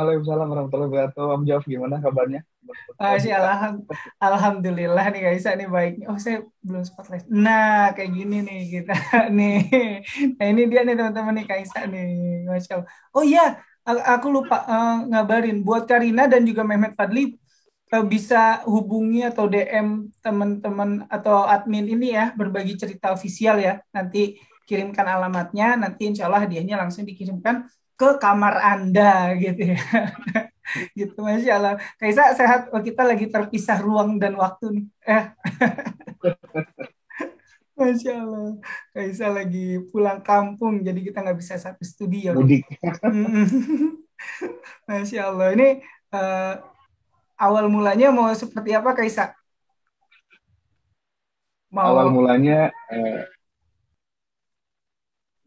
Waalaikumsalam warahmatullahi wabarakatuh. Om Jof, gimana kabarnya? Berkenan Masih buka. alhamdulillah nih Kaisa nih baiknya. Oh saya belum sempat live. Nah kayak gini nih kita nih. Nah ini dia nih teman-teman nih Kaisa nih. Masya Allah. Oh iya, aku lupa ngabarin buat Karina dan juga Mehmet Fadli bisa hubungi atau DM teman-teman atau admin ini ya berbagi cerita ofisial ya. Nanti kirimkan alamatnya, nanti insya Allah hadiahnya langsung dikirimkan ke kamar Anda gitu ya. Gitu, Masya Allah. Kaisa sehat, oh, kita lagi terpisah ruang dan waktu nih. Masya Allah. Kaisa lagi pulang kampung, jadi kita nggak bisa satu studio. Mudik. Mm-mm. Masya Allah. Ini eh, awal mulanya mau seperti apa, Kaisa? Awal Mau mulanya, mau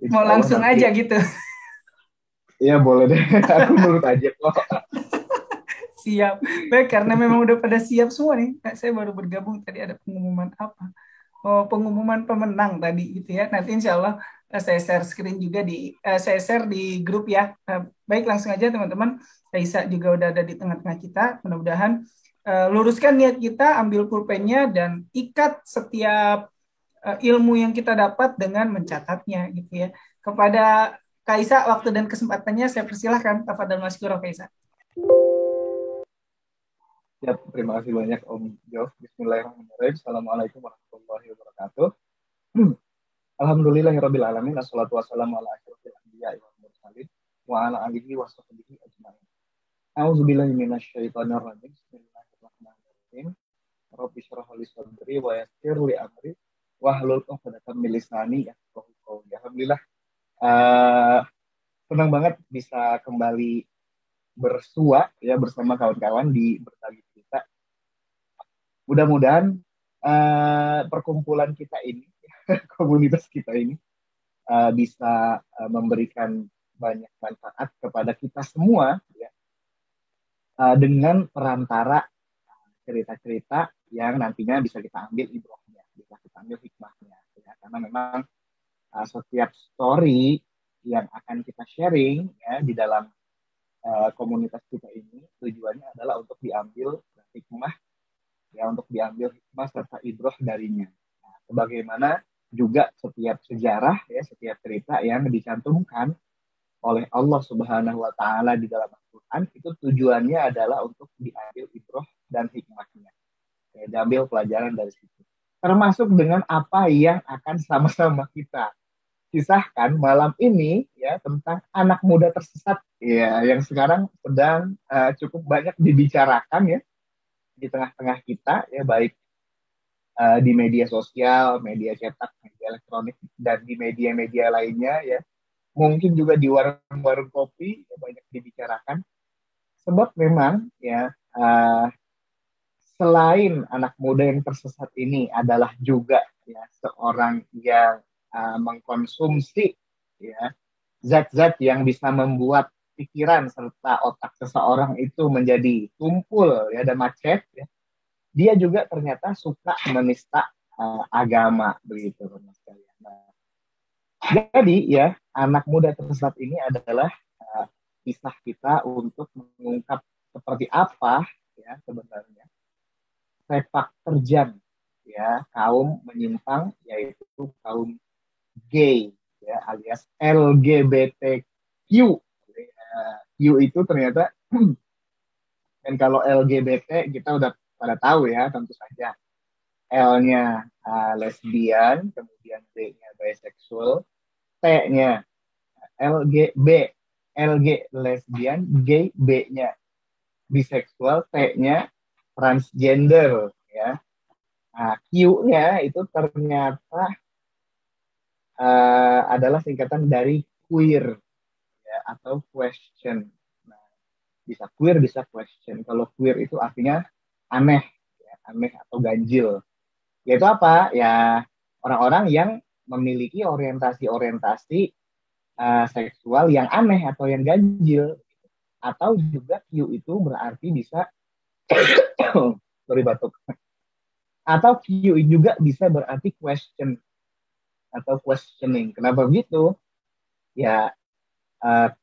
insya Allah langsung nanti, aja gitu. ya boleh deh. Aku nurut aja kok. Siap. Baik, karena memang udah pada siap semua nih. Saya baru bergabung tadi ada pengumuman apa? Oh, pengumuman pemenang tadi gitu ya. Nanti insya Allah saya share screen juga saya share di grup ya. Baik, langsung aja teman-teman. Raisa juga udah ada di tengah-tengah kita. Mudah-mudahan luruskan niat kita, ambil pulpennya dan ikat setiap ilmu yang kita dapat dengan mencatatnya gitu ya. Kepada Kaisa, waktu dan kesempatannya saya persilahkan. Tafadhal Masykurah Kaisa. Ya, terima kasih banyak Om Jof. Bismillahirrahmanirrahim. Assalamualaikum warahmatullahi wabarakatuh. Alhamdulillahirabbil alamin. Wassalatu wassalamu ala asyrofil anbiya'i wal mursalin wa ala alihi wa sahbihi ajmain. A'udzubillahi minasyaitonir rajim. Bismillahirrahmanirrahim. Rabbi shrah li sadri wa yassir li amri wahlul 'uqdatam min lisani yafqahu qawli. Alhamdulillah, uh, senang banget bisa kembali bersua ya bersama kawan-kawan di berbagi cerita. Mudah-mudahan perkumpulan kita ini, komunitas kita ini bisa memberikan banyak manfaat kepada kita semua ya, dengan perantara cerita-cerita yang nantinya bisa kita ambil ibrohnya, bisa kita ambil hikmahnya. Ya. Karena memang setiap story yang akan kita sharing ya di dalam komunitas kita ini tujuannya adalah untuk diambil hikmah, ya untuk diambil hikmah serta ibroh darinya. Nah, sebagaimana juga setiap sejarah ya setiap cerita yang dicantumkan oleh Allah Subhanahu wa taala di dalam Al-Qur'an itu tujuannya adalah untuk diambil ibroh dan hikmahnya. Ya, diambil pelajaran dari situ. Termasuk dengan apa yang akan sama-sama kita kisahkan malam ini ya tentang anak muda tersesat ya yang sekarang sedang cukup banyak dibicarakan ya di tengah-tengah kita ya baik di media sosial, media cetak, media elektronik dan di media-media lainnya ya. Mungkin juga di warung-warung kopi ya, banyak dibicarakan sebab memang ya selain anak muda yang tersesat ini adalah juga ya seorang yang mengkonsumsi ya zat-zat yang bisa membuat pikiran serta otak seseorang itu menjadi tumpul ya dan macet ya. Dia juga ternyata suka menista agama begitu Mas sekalian. Nah, jadi ya anak muda tersesat ini adalah kisah kita untuk mengungkap seperti apa ya sebenarnya sepak terjang ya kaum menyimpang yaitu kaum gay ya alias LGBTQ. Q itu ternyata dan kalau LGBT kita udah pada tahu ya tentu saja L-nya lesbian, kemudian B-nya bisexual, T-nya LGB, LG lesbian, gay, B-nya biseksual, T-nya transgender ya. Nah, Q-nya itu ternyata adalah singkatan dari queer ya, atau question. Nah, bisa queer, bisa question. Kalau queer itu artinya aneh, ya, aneh atau ganjil. Yaitu apa? Ya orang-orang yang memiliki orientasi-orientasi seksual yang aneh atau yang ganjil. Atau juga Q itu berarti bisa, sorry batuk. Atau Q juga bisa berarti question atau questioning. Kenapa begitu? Ya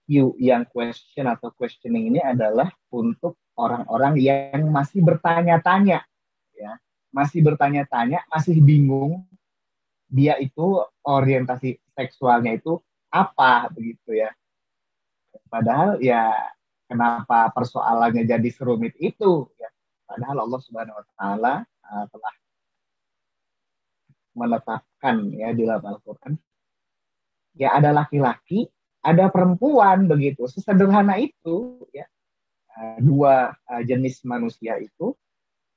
Q yang question atau questioning ini adalah untuk orang-orang yang masih bertanya-tanya, ya, masih bertanya-tanya, masih bingung dia itu orientasi seksualnya itu apa begitu ya. Padahal ya kenapa persoalannya jadi serumit itu ya. Padahal Allah Subhanahu wa taala telah menetapkan ya di dalam Al-Qur'an ya ada laki-laki, ada perempuan begitu. Sesederhana itu ya. Dua jenis manusia itu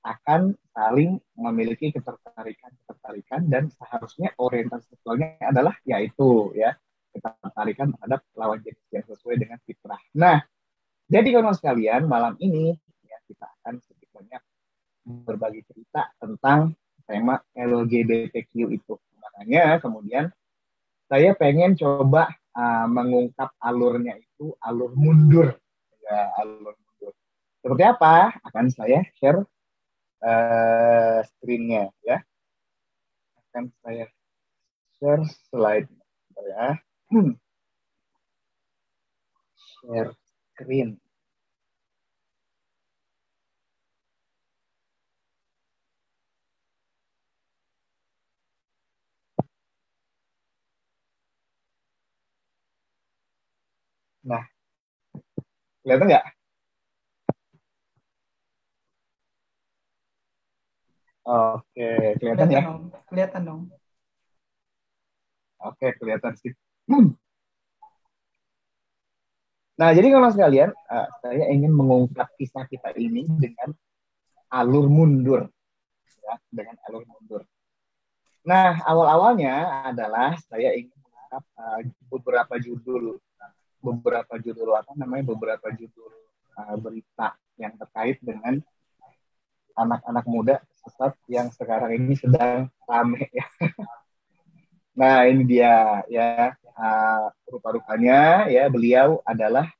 akan saling memiliki ketertarikan dan seharusnya orientasi seksualnya adalah yaitu ya ketertarikan terhadap lawan jenis yang sesuai dengan fitrah. Nah, jadi kawan sekalian malam ini ya kita akan sedikit banyak berbagi cerita tentang tema LGBTQ itu. Makanya kemudian saya pengen coba mengungkap alurnya itu alur mundur ya alur mundur. Seperti apa? Akan saya share screen-nya ya. Akan saya share slide ya. Share screen. Nah, kelihatan nggak? Oke, kelihatan Kelihatan ya? dong, kelihatan dong. Oke, kelihatan sih. Nah, jadi kalau sekalian, saya ingin mengungkap kisah kita ini dengan alur mundur, ya, dengan alur mundur. Nah, awal-awalnya adalah saya ingin mengungkap beberapa judul apa namanya, beberapa judul berita yang terkait dengan anak-anak muda sesat yang sekarang ini sedang rame ya. Nah, ini dia ya rupa-rupanya ya beliau adalah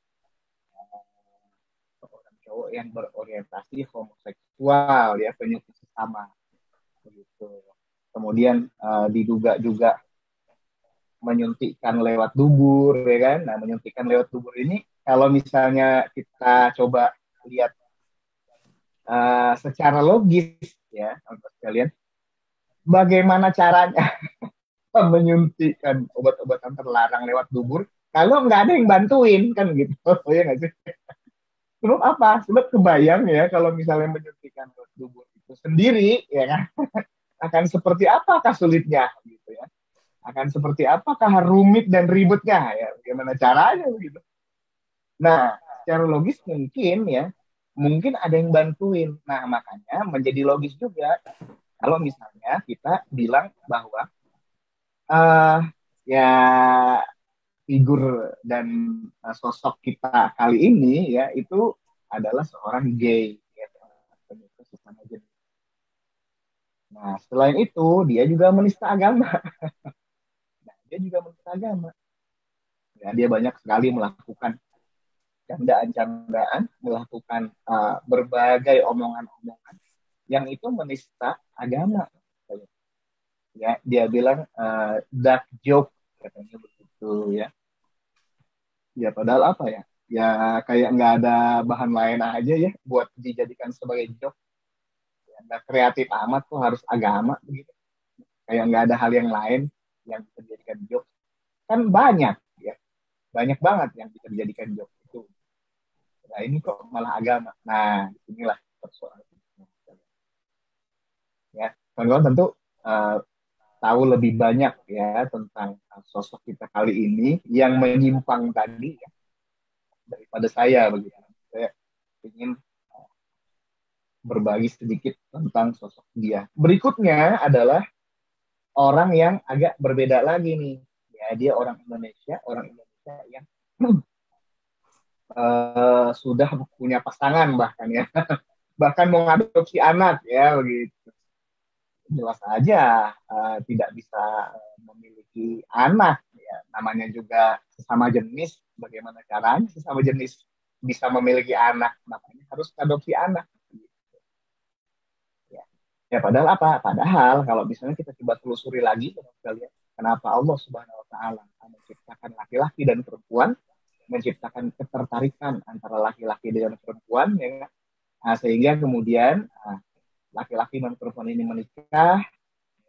seorang cowok yang berorientasi homoseksual ya penyuka sesama begitu. Kemudian diduga juga menyuntikkan lewat dubur ya kan. Nah, menyuntikkan lewat dubur ini kalau misalnya kita coba lihat secara logis ya untuk kalian bagaimana caranya menyuntikkan obat-obatan terlarang lewat dubur kalau nggak ada yang bantuin kan gitu. Oh ya nggak sih? Sebab apa? Sebab kebayang ya kalau misalnya menyuntikkan lewat dubur itu sendiri ya kan akan seperti apakah sulitnya gitu ya. Akan seperti apakah rumit dan ribetnya ya. Bagaimana caranya gitu. Nah, secara logis mungkin ada yang bantuin. Nah, makanya menjadi logis juga kalau misalnya kita bilang bahwa uh, ya figur dan sosok kita kali ini ya itu adalah seorang gay ya, penyuka sesama jenis. Nah, selain itu dia juga menista agama. Nah, dia juga menista agama. Ya, dia banyak sekali melakukan candaan-candaan, melakukan berbagai omongan-omongan yang itu menista agama. Ya, dia bilang dark joke katanya begitu ya. Ya padahal apa ya? Ya kayak nggak ada bahan lain aja ya buat dijadikan sebagai joke. Ya, nggak kreatif amat tuh harus agama begitu. Kayak nggak ada hal yang lain yang bisa dijadikan joke. Kan banyak ya, banyak banget yang bisa dijadikan joke itu. Nah ini kok malah agama. Nah inilah persoalan. Ya, kawan-kawan tentu uh, tahu lebih banyak ya tentang sosok kita kali ini yang menyimpang tadi ya, daripada saya begitu. Saya ingin berbagi sedikit tentang sosok dia. Berikutnya adalah orang yang agak berbeda lagi nih. Ya, dia orang Indonesia yang sudah punya pasangan bahkan ya. Bahkan mau mengadopsi anak ya begitu. Jelas aja tidak bisa memiliki anak ya. Namanya juga sesama jenis, bagaimana caranya sesama jenis bisa memiliki anak? Makanya harus adopsi anak. Ya. Ya padahal apa? Padahal kalau misalnya kita coba telusuri lagi, kita lihat kenapa Allah Subhanahu Wa Taala menciptakan laki-laki dan perempuan, menciptakan ketertarikan antara laki-laki dengan perempuan, ya kan? Nah, sehingga kemudian laki-laki dan perempuan ini menikah,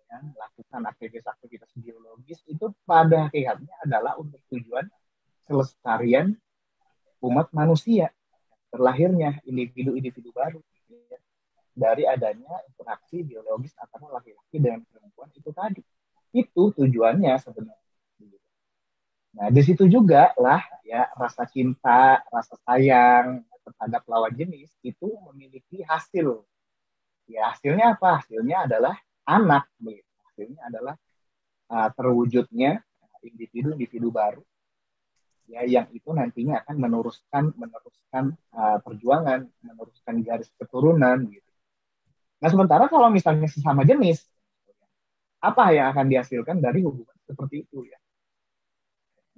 ya, melakukan aktivitas-aktivitas biologis itu pada hakikatnya adalah untuk tujuan kelestarian umat manusia, terlahirnya individu-individu baru, ya, dari adanya interaksi biologis antara laki-laki dengan perempuan itu tadi. Itu tujuannya sebenarnya. Nah, di situ juga lah ya rasa cinta, rasa sayang terhadap lawan jenis itu memiliki hasil. Ya, hasilnya apa? Hasilnya adalah anak, begitu. Hasilnya adalah terwujudnya individu-individu baru, ya, yang itu nantinya akan meneruskan perjuangan, meneruskan garis keturunan, gitu. Nah, sementara kalau misalnya sesama jenis, apa yang akan dihasilkan dari hubungan seperti itu, ya?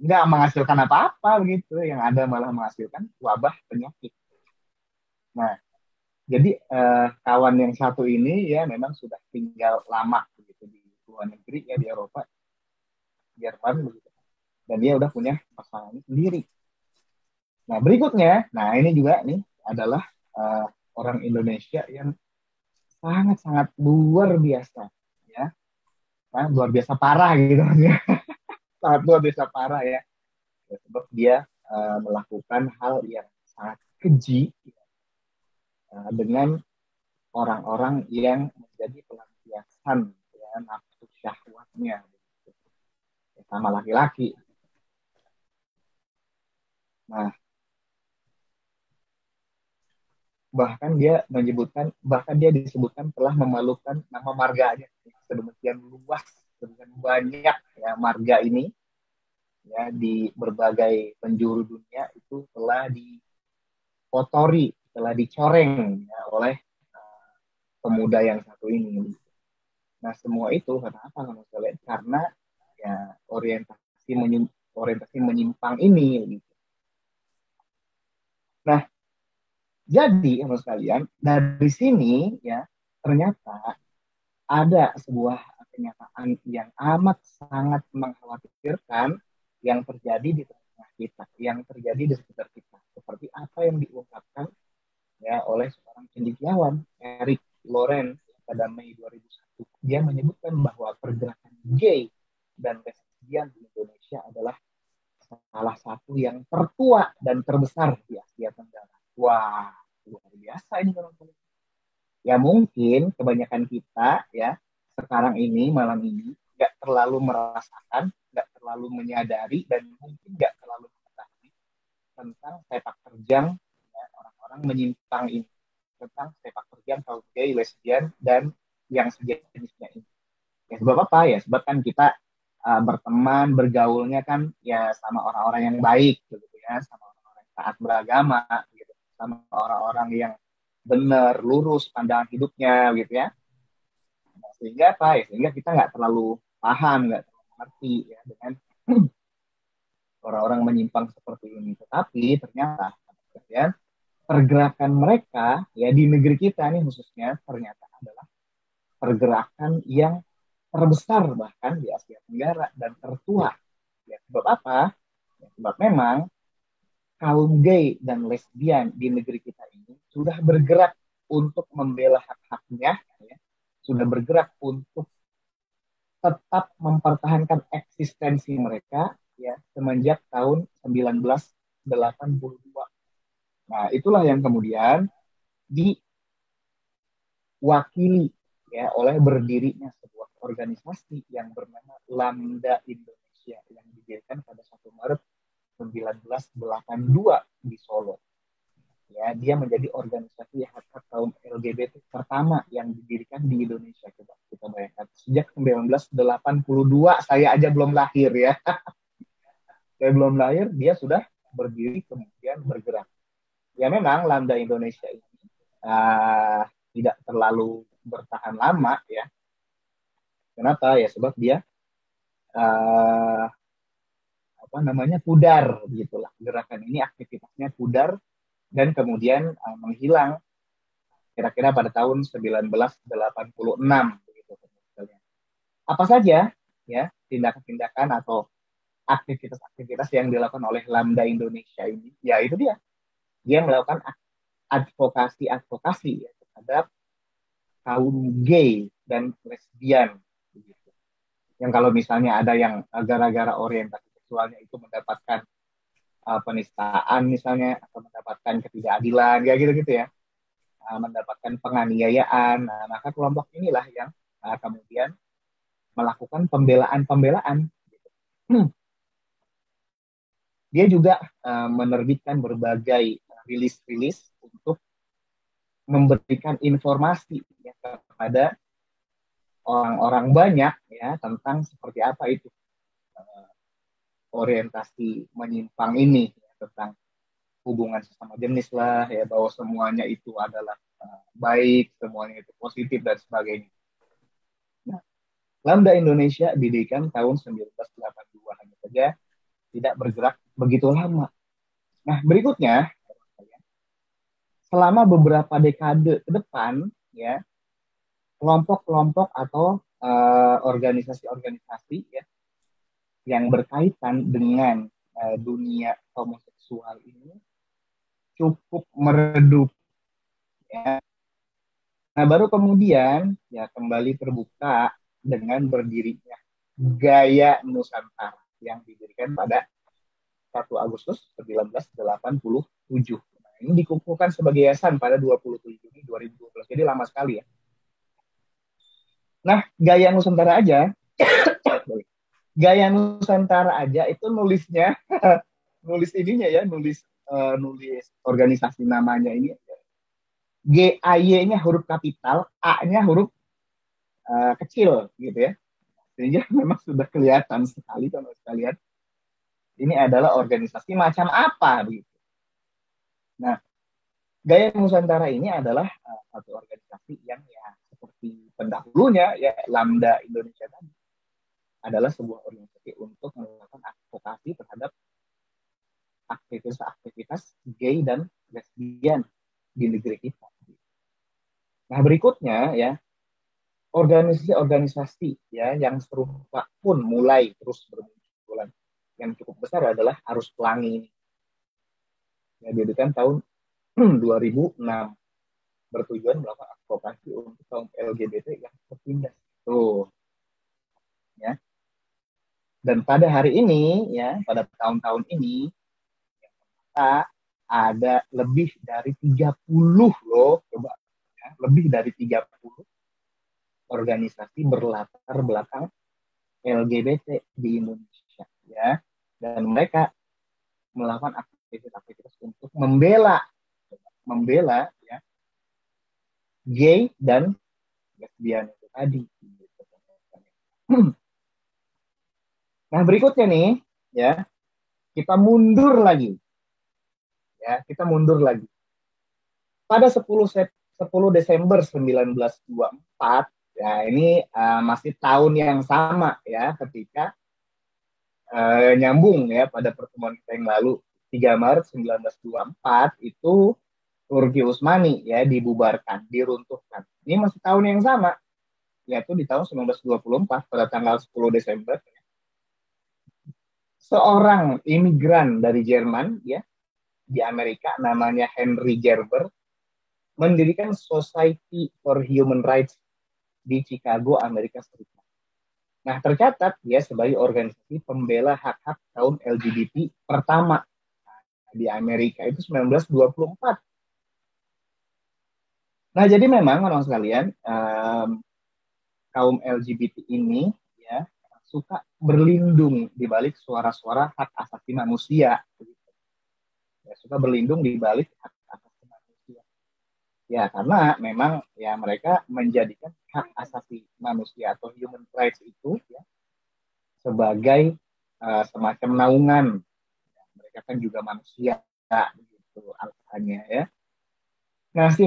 Nggak menghasilkan apa-apa begitu, yang ada malah menghasilkan wabah penyakit. Nah, jadi kawan yang satu ini ya memang sudah tinggal lama begitu di luar negeri, ya, di Eropa, Jerman begitu, dan dia udah punya pasangannya sendiri. Nah, berikutnya, nah ini juga nih adalah orang Indonesia yang sangat-sangat luar biasa, ya, nah, luar biasa parah gitu ya, sangat luar biasa parah, ya, sebab dia melakukan hal yang sangat keji, dengan orang-orang yang menjadi pelampiasan, ya, nafsu syahwatnya, gitu, sama laki-laki. Nah, bahkan dia disebutkan telah memalukan nama marganya, sedemikian luas, sedemikian banyak, ya, marga ini, ya, di berbagai penjuru dunia itu telah dikotori, telah dicoreng, ya, oleh pemuda yang satu ini. Nah, semua itu kenapa kalau saya lihat? Karena ya orientasi menyimpang ini, gitu. Nah, jadi menurut kalian dari sini, ya, ternyata ada sebuah kenyataan yang amat sangat mengkhawatirkan yang terjadi di tengah kita, yang terjadi di sekitar kita. Seperti apa yang diungkapkan, ya, oleh seorang cendekiawan, Eric Loren, pada Mei 2001. Dia menyebutkan bahwa pergerakan gay dan lesbian di Indonesia adalah salah satu yang tertua dan terbesar di Asia Tenggara. Wah, luar biasa ini, teman-teman. Ya, mungkin kebanyakan kita, ya, sekarang ini, malam ini, nggak terlalu merasakan, nggak terlalu menyadari, dan mungkin nggak terlalu mengetahui tentang sepak terjang, ya, orang-orang menyimpang ini, tentang sepak terjang kaum gay, lesbian, dan yang sejenisnya ini. Ya, sebab apa? Ya, sebab kan kita berteman, bergaulnya kan ya sama orang-orang yang baik, gitu ya, sama orang-orang yang taat beragama, gitu, sama orang-orang yang benar, lurus pandangan hidupnya, gitu ya. Nah, sehingga apa? Ya, sehingga kita nggak terlalu paham, nggak terlalu mengerti, ya, dengan orang-orang menyimpang seperti ini. Tetapi ternyata, ya, pergerakan mereka, ya, di negeri kita nih khususnya ternyata adalah pergerakan yang terbesar bahkan di Asia Tenggara dan tertua. Ya, sebab apa? Ya, sebab memang kaum gay dan lesbian di negeri kita ini sudah bergerak untuk membela hak-haknya, ya, sudah bergerak untuk tetap mempertahankan eksistensi mereka, ya, semenjak tahun 1982. Nah, itulah yang kemudian diwakili, ya, oleh berdirinya sebuah organisasi yang bernama Lambda Indonesia yang didirikan pada 1 Maret 1982 di Solo. Ya, dia menjadi organisasi hak-hak kaum LGBT pertama yang didirikan di Indonesia. Coba kita bayangkan, sejak 1982 saya aja belum lahir, ya. Saya belum lahir, dia sudah berdiri kemudian bergerak. Ya, memang Lambda Indonesia ini tidak terlalu bertahan lama, ya. Kenapa? Ya sebab dia pudar, gitulah. Gerakan ini aktivitasnya pudar dan kemudian menghilang kira-kira pada tahun 1986, begitu. Apa saja, ya, tindakan-tindakan atau aktivitas-aktivitas yang dilakukan oleh Lambda Indonesia ini, ya itu dia melakukan advokasi ya, terhadap kaum gay dan lesbian. Begitu. Yang kalau misalnya ada yang gara-gara orientasi seksualnya itu mendapatkan penistaan misalnya, atau mendapatkan ketidakadilan, ya gitu-gitu ya, mendapatkan penganiayaan, nah, maka kelompok inilah yang kemudian melakukan pembelaan-pembelaan. Gitu. Dia juga menerbitkan berbagai rilis-rilis untuk memberikan informasi ya, kepada orang-orang banyak ya tentang seperti apa itu orientasi menyimpang ini ya, tentang hubungan sesama jenis lah ya, bahwa semuanya itu adalah baik, semuanya itu positif dan sebagainya. Nah, Lambda Indonesia didirikan tahun 1982, hanya saja tidak bergerak begitu lama. Nah, berikutnya selama beberapa dekade ke depan ya, kelompok-kelompok atau organisasi-organisasi ya yang berkaitan dengan dunia homoseksual ini cukup meredup ya. Nah, baru kemudian ya kembali terbuka dengan berdirinya Gaya Nusantara yang didirikan pada 1 Agustus 1987. Nah, ini dikukuhkan sebagai yayasan pada 27 Juni 2012. Jadi lama sekali ya. Nah, Gaya Nusantara aja Gaya Nusantara aja itu nulisnya nulis ininya ya, nulis organisasi namanya ini GAY-nya huruf kapital, A-nya huruf kecil gitu ya. Sehingga memang sudah kelihatan sekali kalau sekalian ini adalah organisasi macam apa begitu. Nah, Gaya Nusantara ini adalah satu organisasi yang ya seperti pendahulunya ya Lambda Indonesia tadi, adalah sebuah organisasi untuk melakukan advokasi terhadap aktivitas-aktivitas gay dan lesbian di negeri kita. Nah, berikutnya ya, organisasi-organisasi ya yang serupa pun mulai terus bermunculan. Yang cukup besar adalah Arus Pelangi. Ya, didirikan tahun 2006, bertujuan melakukan advokasi untuk kaum LGBT yang tertindas. Tuh, ya. Dan pada hari ini, ya, pada tahun-tahun ini, kita ada lebih dari 30 loh, coba ya, lebih dari 30 organisasi berlatar belakang LGBT di Indonesia ya, dan mereka melakukan aktivitas-aktivitas untuk membela ya gay dan lesbian itu tadi. Nah, berikutnya nih ya, kita mundur lagi ya, kita mundur lagi pada 10 Desember 1924. Ya, ini masih tahun yang sama ya, ketika nyambung ya pada pertemuan kita yang lalu, 3 Maret 1924 itu Turki Utsmani ya dibubarkan, diruntuhkan. Ini masih tahun yang sama, yaitu di tahun 1924 pada tanggal 10 Desember. Seorang imigran dari Jerman ya di Amerika namanya Henry Gerber mendirikan Society for Human Rights di Chicago, Amerika Serikat. Nah, tercatat dia sebagai organisasi pembela hak-hak kaum LGBT pertama di Amerika itu 1924. Nah, jadi memang orang sekalian, kaum LGBT ini ya suka berlindung di balik suara-suara hak asasi manusia. Ya, suka berlindung di balik hak asasi manusia. Ya, karena memang ya mereka menjadikan hak asasi manusia atau human rights itu ya sebagai semacam naungan. Ya, mereka kan juga manusia gitu alasannya ya. Nah, si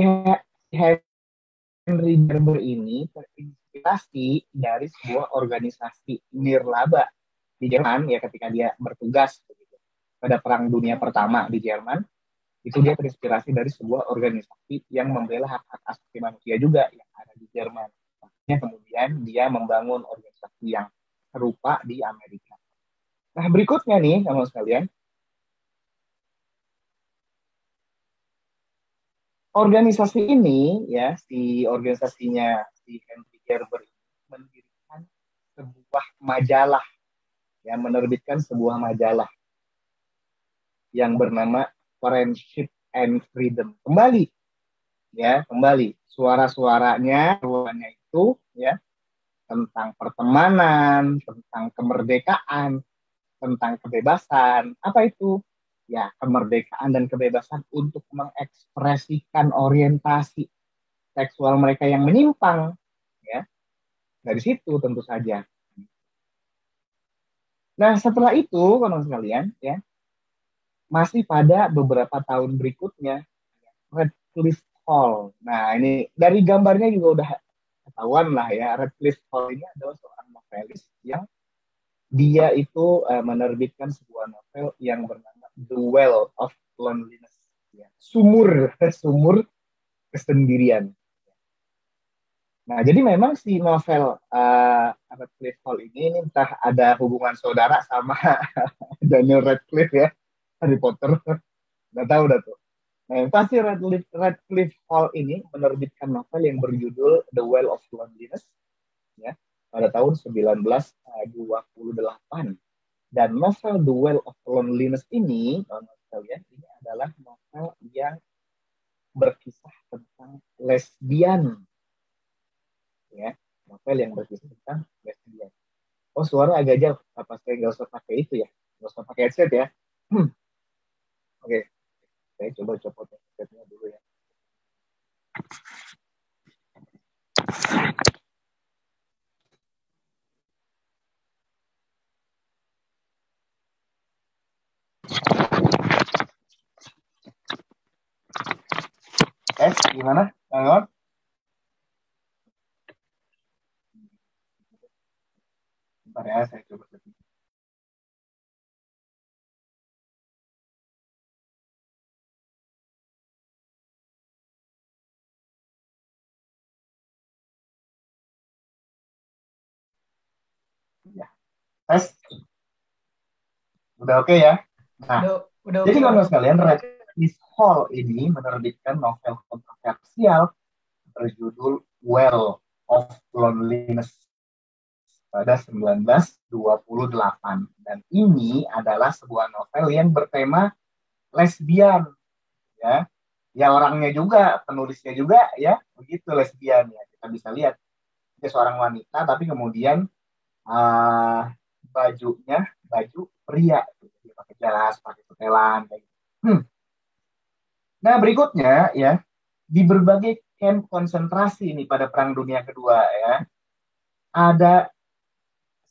Henry Gerber ini terinspirasi dari sebuah organisasi nirlaba di Jerman ya, ketika dia bertugas begitu, pada Perang Dunia Pertama di Jerman. Itu dia terinspirasi dari sebuah organisasi yang membela hak-hak asasi manusia juga yang ada di Jerman. Kemudian dia membangun organisasi yang serupa di Amerika. Nah, berikutnya nih, teman sekalian, organisasi ini ya, si organisasinya si Henry Gerber mendirikan sebuah majalah, ya, menerbitkan sebuah majalah yang bernama Friendship and Freedom. Kembali suara-suaranya, suaranya itu ya tentang pertemanan, tentang kemerdekaan, tentang kebebasan. Apa itu? Ya, kemerdekaan dan kebebasan untuk mengekspresikan orientasi seksual mereka yang menyimpang. Ya, dari situ tentu saja. Nah, setelah itu, kawan sekalian, ya, masih pada beberapa tahun berikutnya, Redcliffe Hall. Nah, ini dari gambarnya juga udah ketahuan lah ya, Redcliffe Hall ini adalah seorang novelis yang dia itu menerbitkan sebuah novel yang bernama The Well of Loneliness. Ya. Sumur, sumur kesendirian. Nah, jadi memang si novel Radcliffe Hall ini entah ada hubungan saudara sama Daniel Radcliffe ya, Harry Potter. Nggak tahu dah tuh. Nah, yang pasti Radcliffe Hall ini menerbitkan novel yang berjudul The Well of Loneliness ya, pada tahun 1928. Dan novel The Well of Loneliness ini, kalian, ini adalah novel yang berkisah tentang lesbian. Ya, novel yang berkisah tentang lesbian. Oh, suara agak jauh. Apa saya nggak usah pakai itu ya? Nggak usah pakai headset ya? Oke, saya coba copot headsetnya dulu ya. Gimana? Halo? Bentar ya, saya coba. Ya, tes. Udah oke ya? Nah, Udah jadi oke, kalau udah. sekalian, Redcliffe Hall ini menerbitkan novel kontroversial berjudul Well of Loneliness pada 1928. Dan ini adalah sebuah novel yang bertema lesbian. Ya, ya orangnya juga, penulisnya juga ya, begitu lesbian ya. Kita bisa lihat dia seorang wanita, tapi kemudian uh, bajunya baju pria, dia pakai jas, pakai setelan. Gitu. Nah berikutnya ya, di berbagai camp konsentrasi ini pada Perang Dunia Kedua ya, ada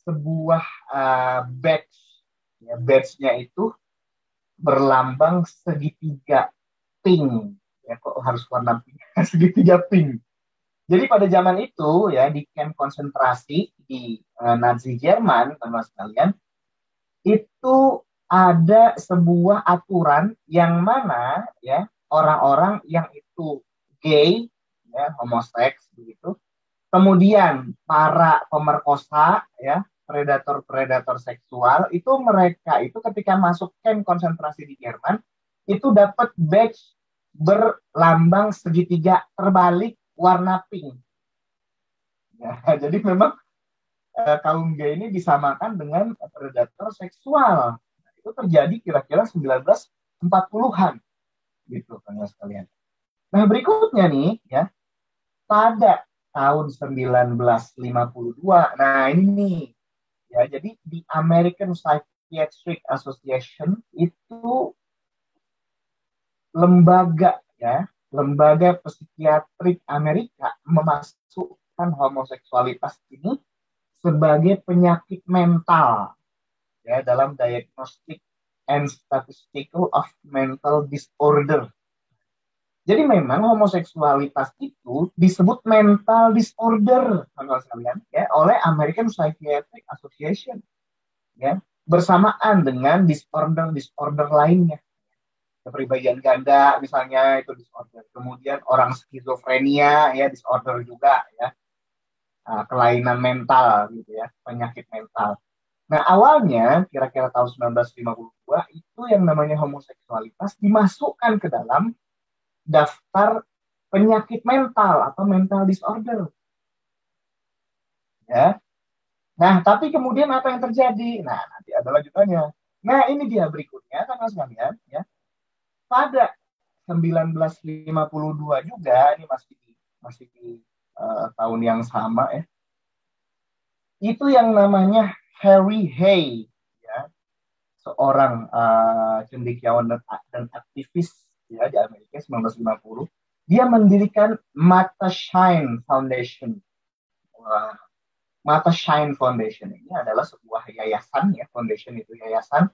sebuah badge, ya, badge-nya itu berlambang segitiga pink. Ya, kok harus warna pink? Segitiga pink. Jadi pada zaman itu ya di camp konsentrasi di Nazi Jerman, teman sekalian, itu ada sebuah aturan yang mana ya orang-orang yang itu gay, ya homoseks begitu, kemudian para pemerkosa ya predator-predator seksual itu mereka itu ketika masuk camp konsentrasi di Jerman itu dapat badge berlambang segitiga terbalik warna pink. Ya, jadi memang kaum gay ini disamakan dengan predator seksual. Nah, itu terjadi kira-kira 1940-an gitu kan sekalian. Nah, berikutnya nih ya, pada tahun 1952. Nah, ini nih ya, jadi di American Psychiatric Association itu lembaga ya, lembaga psikiatrik Amerika memasukkan homoseksualitas ini sebagai penyakit mental ya dalam diagnostic and statistical of mental disorder. Jadi memang homoseksualitas itu disebut mental disorder, teman sekalian, ya, oleh American Psychiatric Association, ya, bersamaan dengan disorder-disorder lainnya. Kepribadian ganda misalnya itu disorder. Kemudian orang skizofrenia ya disorder juga ya. Kelainan mental gitu ya, penyakit mental. Nah, awalnya kira-kira tahun 1952 itu yang namanya homoseksualitas dimasukkan ke dalam daftar penyakit mental atau mental disorder, ya. Nah, tapi kemudian apa yang terjadi? Nah, nanti ada lanjutannya. Nah, ini dia berikutnya, kan sekalian, ya. Pada 1952 juga, ini masih di tahun yang sama, ya. Itu yang namanya Harry Hay, ya, seorang cendekiawan dan aktivis, ya, di Amerika 1950. Dia mendirikan Mata Shine Foundation. Wah, Mata Shine Foundation ini adalah sebuah yayasan, ya, foundation itu yayasan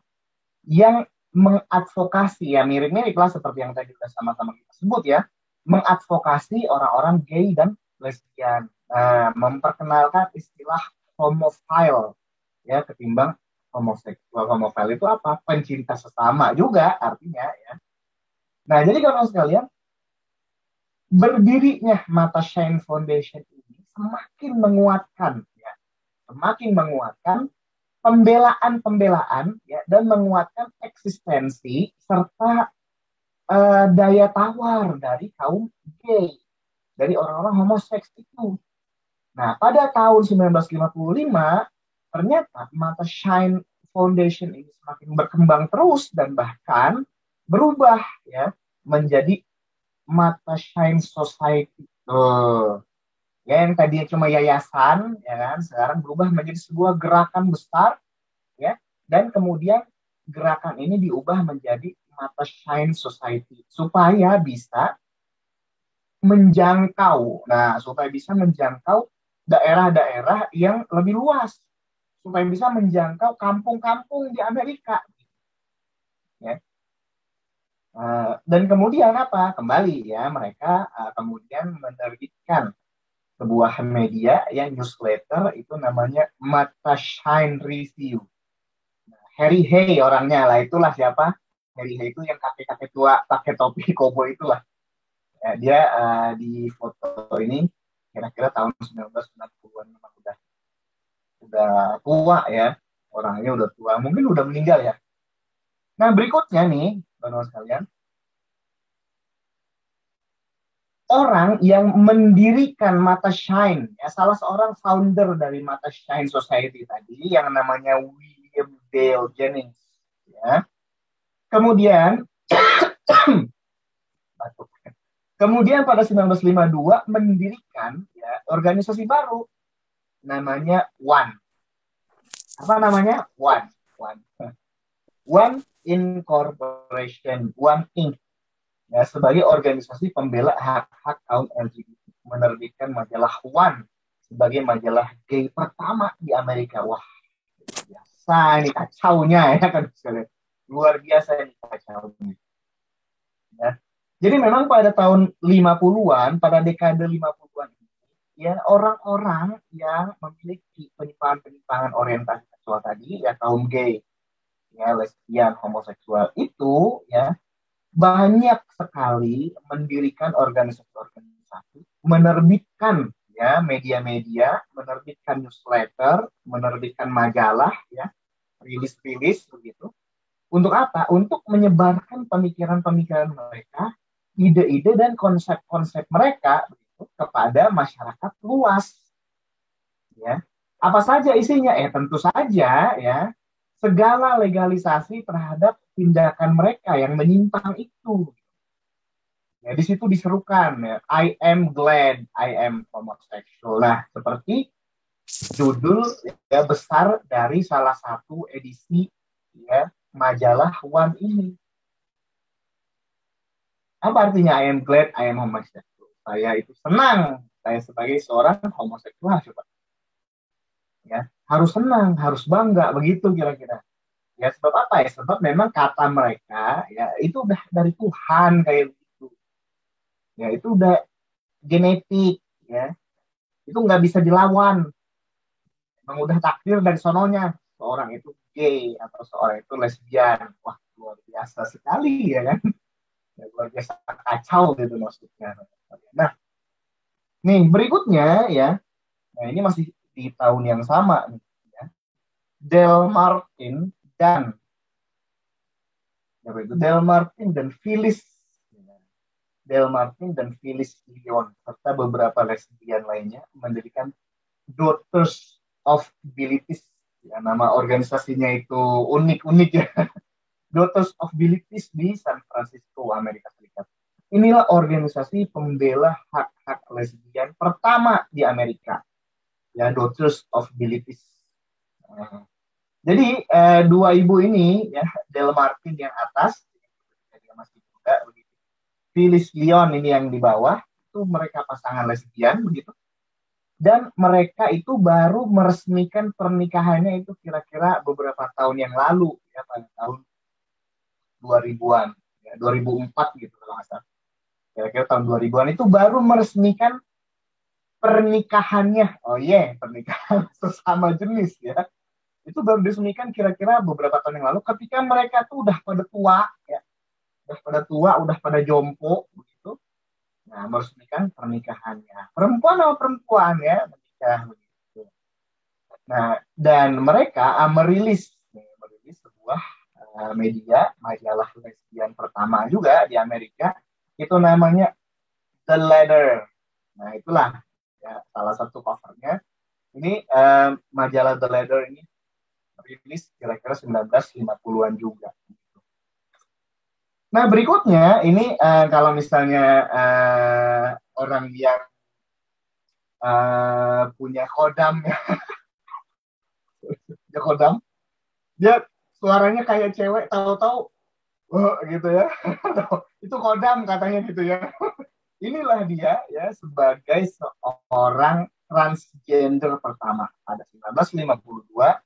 yang mengadvokasi, ya, mirip-mirip lah seperti yang tadi sudah sama-sama kita sebut, ya, mengadvokasi orang-orang gay dan lesbian, memperkenalkan istilah homophile, ya, ketimbang homoseksual. Homophile itu apa? Pencinta sesama juga artinya, ya. Nah, jadi kalau sekalian, berdirinya Mata Shine Foundation ini semakin menguatkan, ya, semakin menguatkan pembelaan-pembelaan, ya, dan menguatkan eksistensi serta daya tawar dari kaum gay, dari orang-orang homoseks itu. Nah, pada tahun 1955 ternyata Mata Shine Foundation ini semakin berkembang terus dan bahkan berubah, ya, menjadi Mata Shine Society. Ya, yang tadinya cuma yayasan, ya kan, sekarang berubah menjadi sebuah gerakan besar, ya, dan kemudian gerakan ini diubah menjadi Mata Shine Society supaya bisa menjangkau, daerah-daerah yang lebih luas, supaya bisa menjangkau kampung-kampung di Amerika, ya. Dan kemudian apa? Kembali, ya, mereka kemudian menerbitkan sebuah media yang newsletter itu namanya Mata Shine Review. Harry Hay orangnya lah, itulah siapa. Harry Hay itu yang kakek-kakek tua pakai topi koboi itulah. Ya, dia di foto ini kira-kira tahun 1990-an, memang udah tua, ya. Orangnya udah tua, mungkin udah meninggal, ya. Nah, berikutnya nih, teman-teman sekalian, orang yang mendirikan Mata Shine, ya, salah seorang founder dari Mata Shine Society tadi yang namanya William Dale Jennings, ya. Kemudian Kemudian pada 1952 mendirikan, ya, organisasi baru namanya One. Apa namanya? One. One. One Incorporation, One Inc. Ya, sebagai organisasi pembela hak-hak kaum LGBT, menerbitkan majalah One sebagai majalah gay pertama di Amerika. Wah, luar biasa ini kacaunya, ya kan, luar biasa ini kacaunya. Ya. Jadi memang pada tahun 50-an, pada dekade 50-an ini, ya, orang-orang yang memiliki penyimpangan-penyimpangan orientasi seksual tadi, ya, kaum gay, ya, lesbian, homoseksual itu, ya, banyak sekali mendirikan organisasi-organisasi, menerbitkan, ya, media-media, menerbitkan newsletter, menerbitkan majalah, ya, rilis-rilis begitu. Untuk apa? Untuk menyebarkan pemikiran-pemikiran mereka, ide-ide dan konsep-konsep mereka begitu, kepada masyarakat luas, ya. Apa saja isinya? Tentu saja, ya, segala legalisasi terhadap tindakan mereka yang menyimpang itu. Ya, di situ diserukan, ya, I am glad I am homosexual. Nah, seperti judul, ya, besar dari salah satu edisi, ya, majalah One ini. Apa artinya I am glad I am homosexual? Saya itu senang, saya sebagai seorang homoseksual, coba. Ya, harus senang, harus bangga, begitu kira-kira. Ya, sebab apa? Ya, sebab memang kata mereka, ya, itu udah dari Tuhan kayak gitu. Ya, itu udah genetik, ya. Itu nggak bisa dilawan. Memang udah takdir dari sononya. Seorang itu gay atau seorang itu lesbian. Wah, luar biasa sekali, ya kan? Ya, luar biasa kacau gitu maksudnya. Nah, nih berikutnya, ya. Nah, ini masih di tahun yang sama nih, ya. Delmartin dan Delmartin dan Phyllis Delmartin dan Phyllis Lyon serta beberapa lesbian lainnya mendirikan Daughters of Bilitis. Ya, nama organisasinya itu unik-unik ya. Daughters of Bilitis di San Francisco, Amerika Serikat. Inilah organisasi pembela hak-hak lesbian pertama di Amerika. Ya, Daughters of Bilitis. Jadi dua ibu ini ya, Del Martin yang atas, dia masih muda begitu. Phyllis Lyon ini yang di bawah, itu mereka pasangan lesbian begitu. Dan mereka itu baru meresmikan pernikahannya itu kira-kira beberapa tahun yang lalu ya, pada tahun 2000-an, ya, 2004 gitu kalau nggak salah. Kira-kira tahun 2000-an itu baru meresmikan pernikahannya. Oh iya, pernikahan sesama jenis ya. Itu baru diresmikan kira-kira beberapa tahun yang lalu ketika mereka tuh udah pada tua ya, udah pada jompo begitu. Nah, meresmikan pernikahannya. Perempuan sama perempuan ya menikah begitu. Nah, dan mereka merilis sebuah media majalah lesbian pertama juga di Amerika, itu namanya The Ladder. Nah, itulah ya, salah satu covernya. Ini majalah The Ladder ini rilis kira-kira 1950-an juga. Nah, berikutnya ini kalau misalnya orang yang punya kodam ya, dia kodam, dia suaranya kayak cewek, tahu-tahu gitu ya. Itu kodam katanya gitu ya. Inilah dia ya sebagai seorang transgender pertama pada 1952,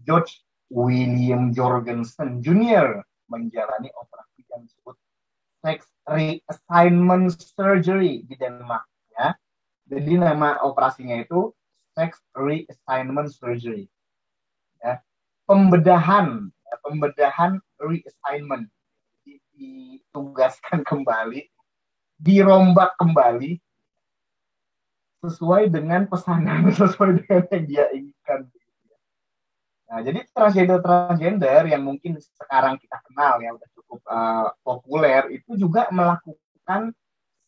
George William Jorgensen Jr. menjalani operasi yang disebut sex reassignment surgery di Denmark ya. Jadi nama operasinya itu sex reassignment surgery ya. Pembedahan reassignment. Jadi ditugaskan kembali, dirombak kembali sesuai dengan pesanan, sesuai dengan yang dia inginkan. Nah, jadi transgender yang mungkin sekarang kita kenal ya udah cukup populer itu juga melakukan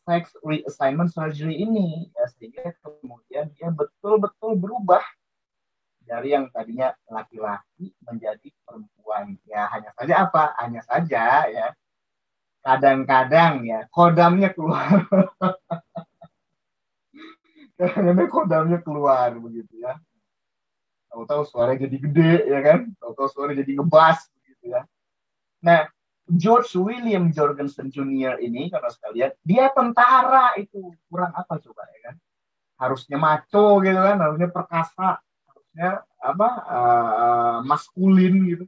sex reassignment surgery ini ya, sehingga kemudian dia betul-betul berubah dari yang tadinya laki-laki menjadi perempuan. Ya hanya saja ya kadang-kadang ya kodamnya keluar, kadang-kadang kodamnya keluar begitu ya. Tahu-tahu suaranya jadi gede ya kan, tahu-tahu suaranya jadi ngebas begitu ya. Nah, George William Jorgensen Jr. ini, karena sekalian, dia tentara itu kurang apa coba ya kan? Harusnya maco gitu kan, harusnya perkasa, harusnya apa maskulin gitu.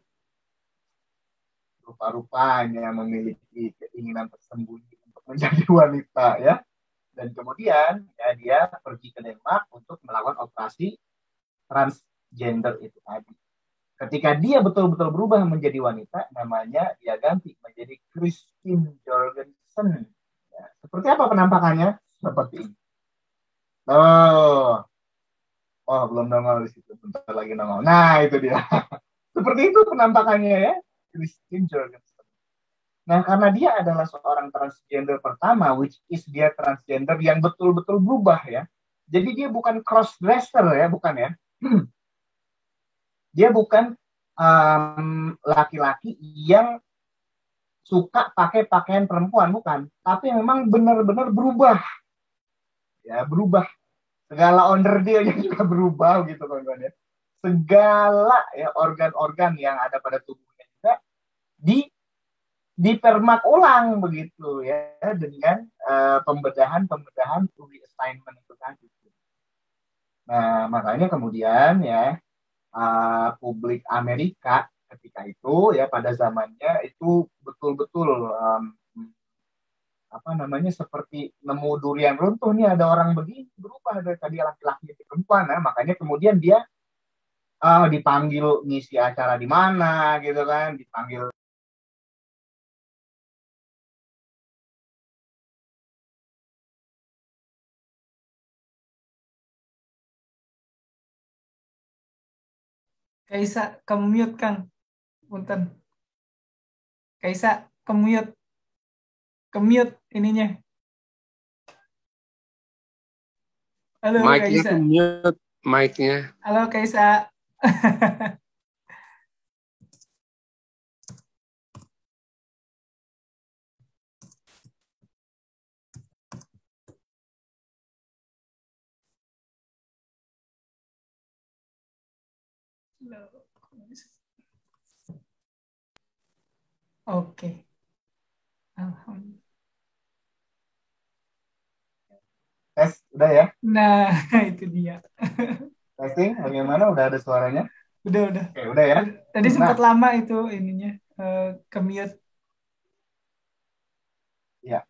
Rupa-rupanya memiliki keinginan tersembunyi untuk menjadi wanita ya. Dan kemudian ya dia pergi ke Denmark untuk melakukan operasi transgender itu tadi. Ketika dia betul-betul berubah menjadi wanita, namanya dia ganti menjadi Christine Jorgensen. Ya, seperti apa penampakannya? Seperti ini. Oh, oh belum nongol di situ. Bentar lagi nongol. Nah, itu dia. Seperti itu penampakannya ya, Christine Jorgensen. Nah, karena dia adalah seorang transgender pertama, which is dia transgender yang betul-betul berubah ya. Jadi dia bukan crossdresser ya, bukan ya. Dia bukan laki-laki yang suka pakai pakaian perempuan, bukan. Tapi memang benar-benar berubah. Ya, berubah. Segala onderdilnya juga berubah gitu, kawan-kawan ya. Segala ya organ-organ yang ada pada tubuhnya juga di dipermak ulang begitu ya dengan pembedahan reassignment itu tadi. Nah, makanya kemudian ya publik Amerika ketika itu ya pada zamannya itu betul-betul apa namanya seperti nemu durian runtuh nih, ada orang begini berubah dari tadi laki-laki ke perempuan. Nah, makanya kemudian dia dipanggil ngisi acara di mana gitu kan, dipanggil Kaisa, ke-mute, Kang. Punten. Kaisa, ke-mute. Ke-mute ininya. Halo, Mic-nya Kaisa. ke mute, mic-nya. Halo, Kaisa. Oke. Alhamdulillah. Tes, udah ya? Nah, itu dia. Testing, bagaimana? Udah ada suaranya? Udah. Oke, udah ya. Tadi sempat Nah, lama itu ininya ke-mute. ya.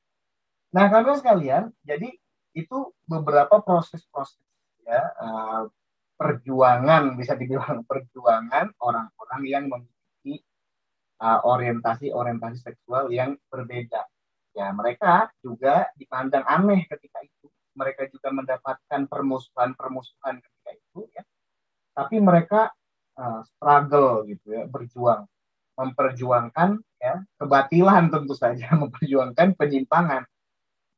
Nah, karena sekalian, jadi itu beberapa proses-proses ya, perjuangan, bisa dibilang perjuangan orang-orang yang memiliki orientasi-orientasi seksual yang berbeda. Ya, mereka juga dipandang aneh ketika itu. Mereka juga mendapatkan permusuhan-permusuhan ketika itu, ya. Tapi mereka struggle gitu ya, berjuang, memperjuangkan ya kebatilan tentu saja, memperjuangkan penyimpangan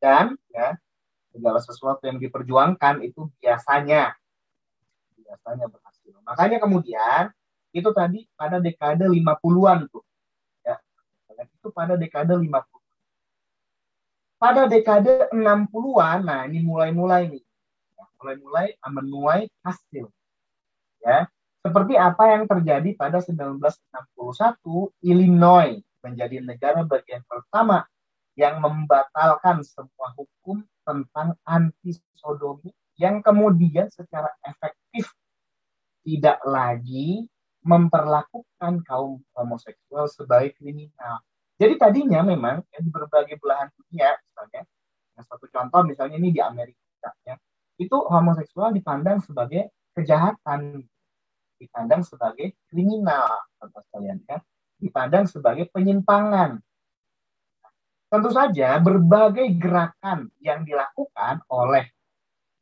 dan ya segala sesuatu yang diperjuangkan itu biasanya berhasil. Makanya kemudian itu tadi pada dekade 50-an tuh ya. Itu pada dekade 50. Pada dekade 60-an, nah ini mulai-mulai nih. Ya, mulai-mulai menuai hasil ya. Seperti apa yang terjadi pada 1961, Illinois menjadi negara bagian pertama yang membatalkan semua hukum tentang anti sodomi yang kemudian secara efektif tidak lagi memperlakukan kaum homoseksual sebagai kriminal. Jadi tadinya memang ya, di berbagai belahan dunia, misalnya, yang satu contoh misalnya ini di Amerika, ya, itu homoseksual dipandang sebagai kejahatan, dipandang sebagai kriminal, contoh sekalian ya, dipandang sebagai penyimpangan. Tentu saja berbagai gerakan yang dilakukan oleh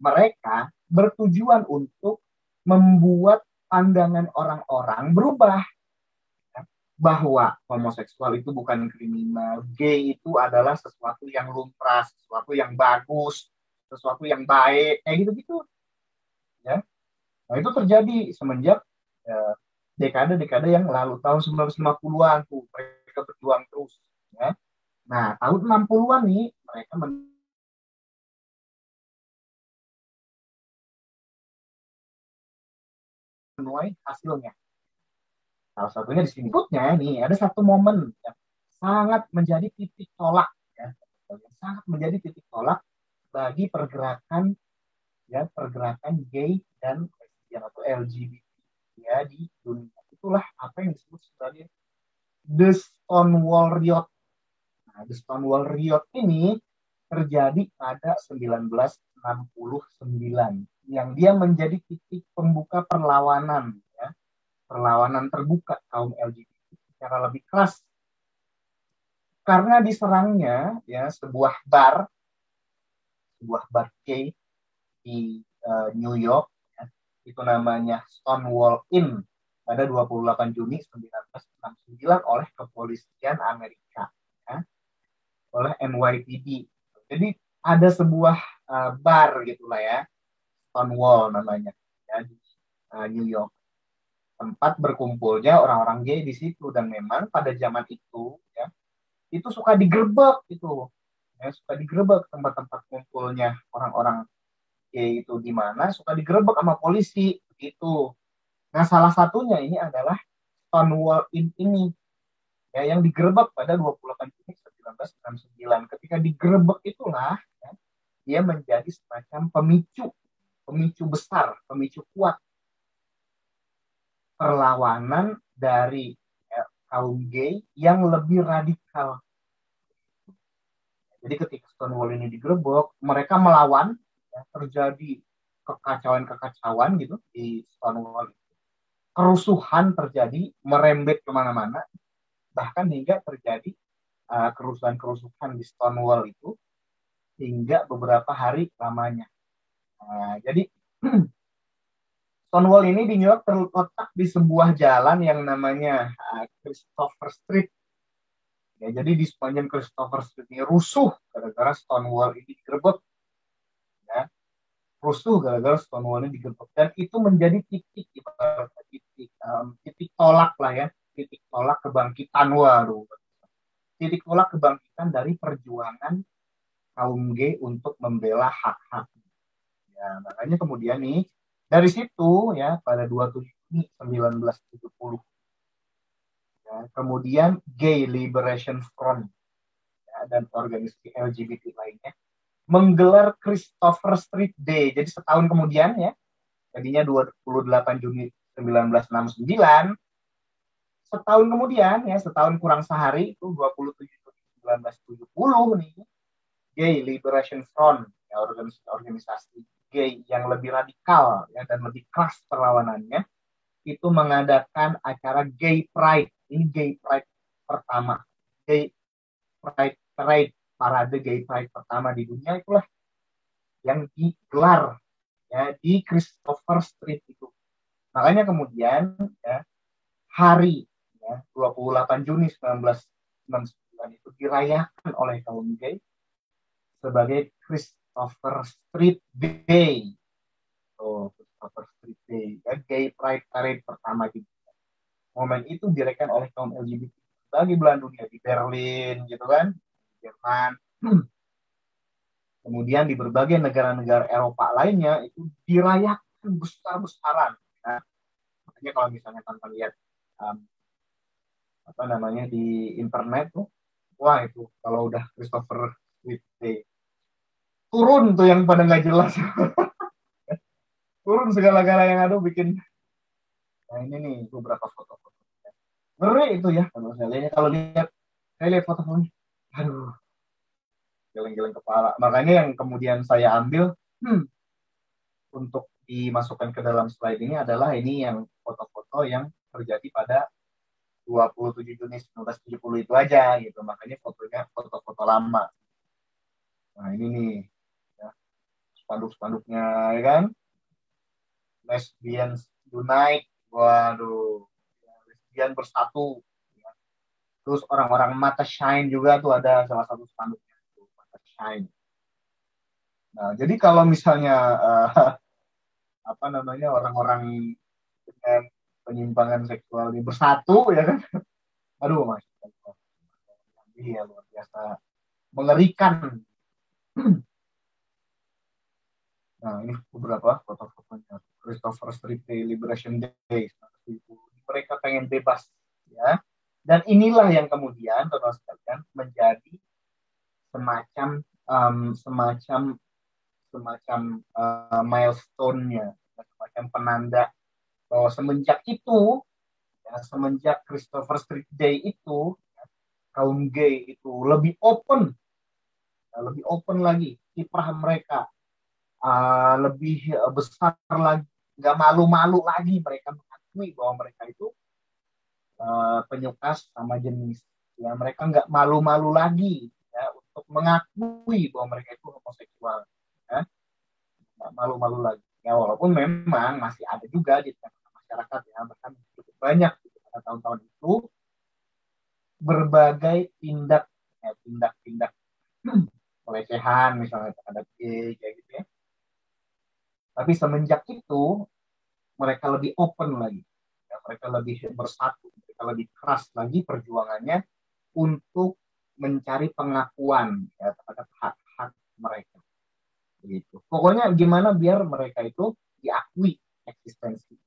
mereka bertujuan untuk membuat pandangan orang-orang berubah, ya, bahwa homoseksual itu bukan kriminal, gay itu adalah sesuatu yang lumrah, sesuatu yang bagus, sesuatu yang baik, kayak gitu-gitu. Ya. Nah itu terjadi semenjak ya, dekade-dekade yang lalu, tahun 1950-an tuh mereka berjuang terus. Ya. Nah tahun 60-an nih mereka menuai hasilnya. Salah satunya di sini. Berikutnya nih ada satu momen yang sangat menjadi titik tolak ya, yang sangat menjadi titik tolak bagi pergerakan gay dan lesbian atau LGBT ya di dunia. Itulah apa yang disebut sebagai The Stonewall Riot. Nah, The Stonewall Riot ini terjadi pada 1969 yang dia menjadi titik pembuka perlawanan ya, perlawanan terbuka kaum LGBT secara lebih keras karena diserangnya ya sebuah bar gay di New York ya, itu namanya Stonewall Inn pada 28 Juni 1969 oleh kepolisian Amerika ya, oleh NYPD. Jadi ada sebuah bar gitulah ya, Stonewall namanya ya di New York, tempat berkumpulnya orang-orang gay di situ. Dan memang pada zaman itu ya itu suka digerebek gitu ya, suka digerebek tempat-tempat kumpulnya orang-orang gay itu, di mana suka digerebek sama polisi gitu. Nah salah satunya ini adalah Stonewall Inn ini ya, yang digerebek pada 28 Juni 1969. Ketika digerebek itulah ya, dia menjadi semacam pemicu besar, pemicu kuat perlawanan dari ya, kaum gay yang lebih radikal. Jadi ketika Stonewall ini digerebek, mereka melawan, ya, terjadi kekacauan-kekacauan gitu di Stonewall. Kerusuhan terjadi, merembet kemana-mana, bahkan hingga terjadi kerusuhan-kerusuhan di Stonewall itu hingga beberapa hari lamanya. Jadi Stonewall ini di New York terletak di sebuah jalan yang namanya Christopher Street. Ya, jadi di sepanjang Christopher Street ini rusuh gara-gara Stonewall ini digerebek. Ya, rusuh gara-gara Stonewall ini digerebek. Dan itu menjadi titik titik tolak lah ya, titik tolak kebangkitan. Waduh, titik tolak kebangkitan dari perjuangan kaum gay untuk membela hak-hak. Ya, makanya kemudian nih dari situ ya pada 27 Juni 1970 ya, kemudian Gay Liberation Front ya, dan organisasi LGBT lainnya menggelar Christopher Street Day. Jadi setahun kemudian ya, tadinya 28 Juni 1969, setahun kemudian ya, setahun kurang sehari itu 27 Juni 1970 nih, Gay Liberation Front ya, organisasi gay yang lebih radikal ya dan lebih keras perlawanannya itu mengadakan acara Gay Pride. Ini Gay Pride pertama, Gay Pride Parade, parade Gay Pride pertama di dunia itulah yang digelar ya di Christopher Street itu. Makanya kemudian ya hari ya 28 Juni 1999 itu dirayakan oleh kaum gay sebagai Christopher Street Day. Oh, Christopher Street Day, ya, Gay Pride Parade pertama di dunia. Momen itu dirayakan oleh kaum LGBT bagi belahan dunia di Berlin, gitu kan, di Jerman. Kemudian di berbagai negara-negara Eropa lainnya itu dirayakan besar-besaran. Nah, makanya kalau misalnya tanpa lihat apa namanya di internet tuh, wah itu kalau udah Christopher Street Day turun tuh yang pada nggak jelas. Turun segala-gala yang ada bikin. Nah ini nih beberapa foto-foto. Ngeri itu ya kalau saya lihat. Kalau saya lihat foto-fotonya, aduh, geleng-geleng kepala. Makanya yang kemudian saya ambil untuk dimasukkan ke dalam slide ini adalah ini yang foto-foto yang terjadi pada 27 Juni 1970 itu aja gitu. Makanya fotonya foto-foto lama. Nah ini nih ya, spanduk-spanduknya ya kan. Lesbians Unite, waduh, lesbian bersatu. Ya. Terus orang-orang Mata Shine juga tuh ada salah satu spanduknya tuh, Mata Shine. Nah, jadi kalau misalnya apa namanya orang-orang dengan penyimpangan seksual ini bersatu ya kan, aduh masya Allah, ya luar biasa mengerikan. Nah, ini beberapa foto-fotonya Christopher Street Day, Liberation Day. Mereka pengen bebas, ya. Dan inilah yang kemudian, teman-teman sekalian, menjadi semacam milestone-nya, semacam penanda bahwa semenjak itu, ya, semenjak Christopher Street Day itu, ya, kaum gay itu lebih open lagi kiprah mereka. Lebih besar lagi, nggak malu-malu lagi mereka mengakui bahwa mereka itu penyuka sama jenis. Ya, mereka nggak malu-malu lagi ya, untuk mengakui bahwa mereka itu homoseksual. Ya. Nggak malu-malu lagi. Ya, walaupun memang masih ada juga di tengah masyarakat ya, bahkan cukup banyak gitu, pada tahun-tahun itu berbagai tindak pelecehan misalnya terhadap gay kayak gitu ya. Tapi semenjak itu mereka lebih open lagi, ya, mereka lebih bersatu, mereka lebih keras lagi perjuangannya untuk mencari pengakuan ya, terhadap hak-hak mereka. Gitu. Pokoknya gimana biar mereka itu diakui eksistensi.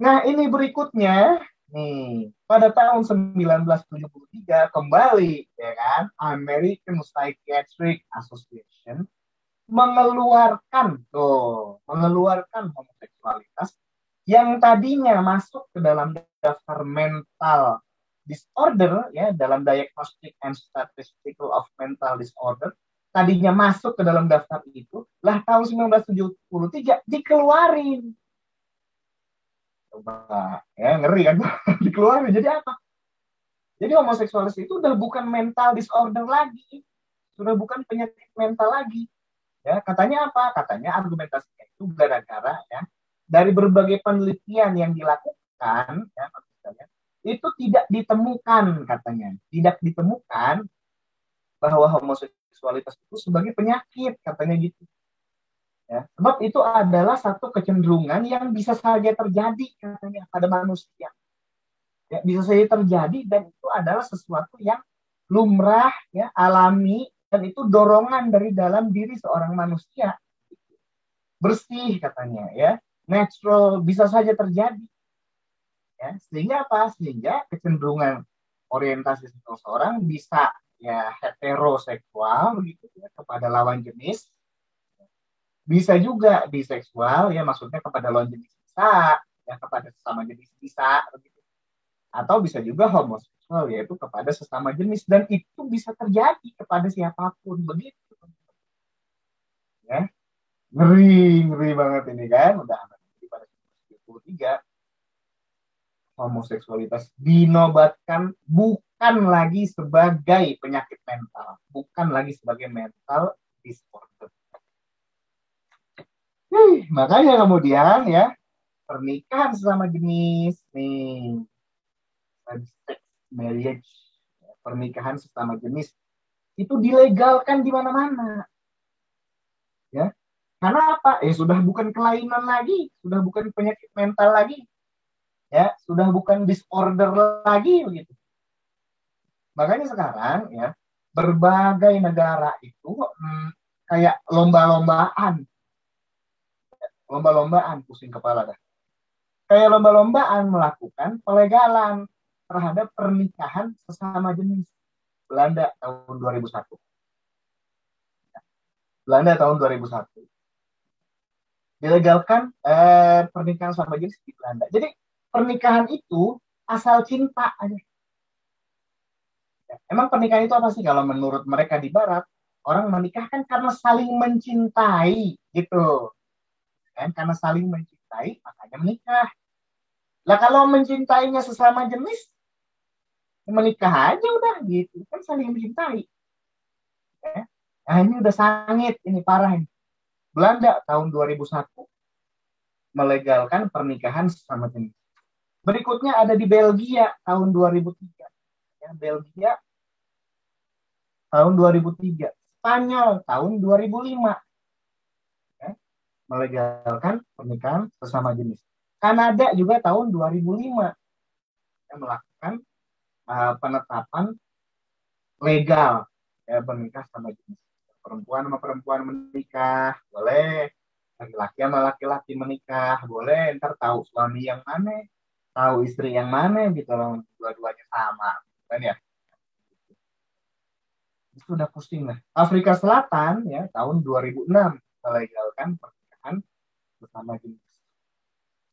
Nah ini berikutnya, nih pada tahun 1973 kembali ya kan American Psychiatric Association mengeluarkan homoseksualitas yang tadinya masuk ke dalam daftar mental disorder ya, dalam Diagnostic and Statistical of Mental Disorder, tadinya masuk ke dalam daftar itu, lah tahun 1973 dikeluarin. Coba ya, ngeri kan. Dikeluarin jadi apa? Jadi homoseksualitas itu udah bukan mental disorder lagi, sudah bukan penyakit mental lagi. Ya, katanya apa? Katanya argumentasinya itu gara-gara ya dari berbagai penelitian yang dilakukan, ya, itu tidak ditemukan katanya, tidak ditemukan bahwa homoseksualitas itu sebagai penyakit katanya gitu. Ya, sebab itu adalah satu kecenderungan yang bisa saja terjadi katanya pada manusia. Ya, bisa saja terjadi dan itu adalah sesuatu yang lumrah, ya, alami, dan itu dorongan dari dalam diri seorang manusia. Bersih katanya, ya, natural, bisa saja terjadi. Ya, sehingga apa? Sehingga kecenderungan orientasi seseorang bisa ya heteroseksual begitu ya kepada lawan jenis, bisa juga biseksual ya maksudnya kepada lawan jenis bisa, ya kepada sesama jenis bisa begitu. Atau bisa juga homoseksual yaitu kepada sesama jenis dan itu bisa terjadi kepada siapapun begitu. Ya, ngeri, ngeri banget ini kan udah pada 73 homoseksualitas dinobatkan bukan lagi sebagai penyakit mental, bukan lagi sebagai mental disorder. Makanya kemudian ya pernikahan sesama jenis nih, sex marriage, pernikahan sesama jenis itu dilegalkan di mana-mana, ya. Karena apa? Sudah bukan kelainan lagi, sudah bukan penyakit mental lagi, ya, sudah bukan disorder lagi begitu. Makanya sekarang ya berbagai negara itu kayak lomba-lombaan pusing kepala dah. Kayak lomba-lombaan melakukan pelegalan terhadap pernikahan sesama jenis. Belanda tahun 2001. Belanda tahun 2001. Dilegalkan pernikahan sama jenis di Belanda. Jadi pernikahan itu asal cinta aja. Emang pernikahan itu apa sih kalau menurut mereka di Barat? Orang menikah kan karena saling mencintai gitu. Kan karena saling mencintai makanya menikah. Lah kalau mencintainya sesama jenis menikah aja udah gitu. Kan saling mencintai. Ya. Nah ini udah sangit, ini parah ini. Belanda tahun 2001 melegalkan pernikahan sesama jenis. Berikutnya ada di Belgia tahun 2003. Ya, Belgia tahun 2003. Spanyol tahun 2005. Ya, melegalkan pernikahan sesama jenis. Kanada juga tahun 2005 ya, melakukan penetapan legal ya menikah sama jenis. Perempuan sama perempuan menikah boleh, laki-laki sama laki-laki menikah boleh. Ntar tahu suami yang mana, tahu istri yang mana gitu loh, dua-duanya sama kan ya. Itu udah pusing lah. Afrika Selatan ya tahun 2006 melegalkan pernikahan bersama jenis.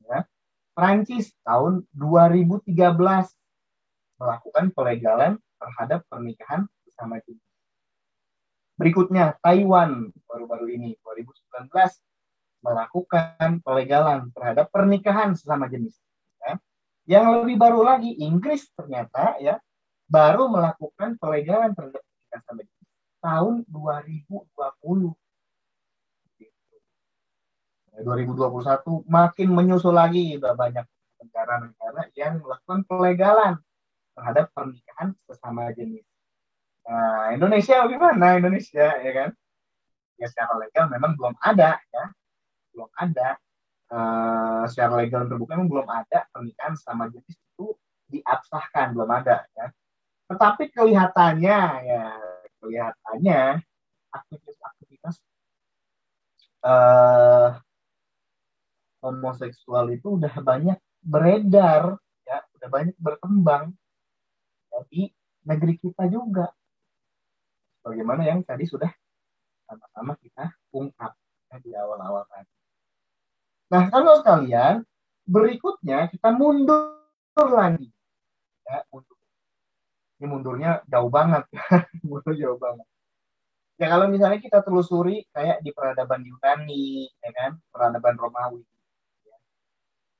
Ya. Prancis tahun 2013 melakukan pelegalan terhadap pernikahan bersama jenis. Berikutnya Taiwan baru-baru ini 2019 melakukan pelegalan terhadap pernikahan sesama jenis. Ya. Yang lebih baru lagi Inggris ternyata ya baru melakukan pelegalan terhadap pernikahan sesama jenis tahun 2020. 2021 makin menyusul lagi, udah banyak negara-negara yang melakukan pelegalan terhadap pernikahan sesama jenis. Nah, Indonesia gimana? Indonesia ya kan? Ya secara legal memang belum ada ya, belum ada secara legal terbuka memang belum ada pernikahan sesama jenis itu diabsahkan, belum ada ya. Tetapi kelihatannya aktivitas-aktivitas uh, homoseksual itu udah banyak beredar ya, udah banyak berkembang ya, di negeri kita juga. Bagaimana yang tadi sudah sama-sama kita ungkap ya, di awal-awal tadi. Nah, kalau sekalian, berikutnya kita mundur lagi. Ya, ini mundurnya jauh banget. Mundur jauh banget. Ya kalau misalnya kita telusuri kayak di peradaban Yunani, ya kan, peradaban Romawi. Ya.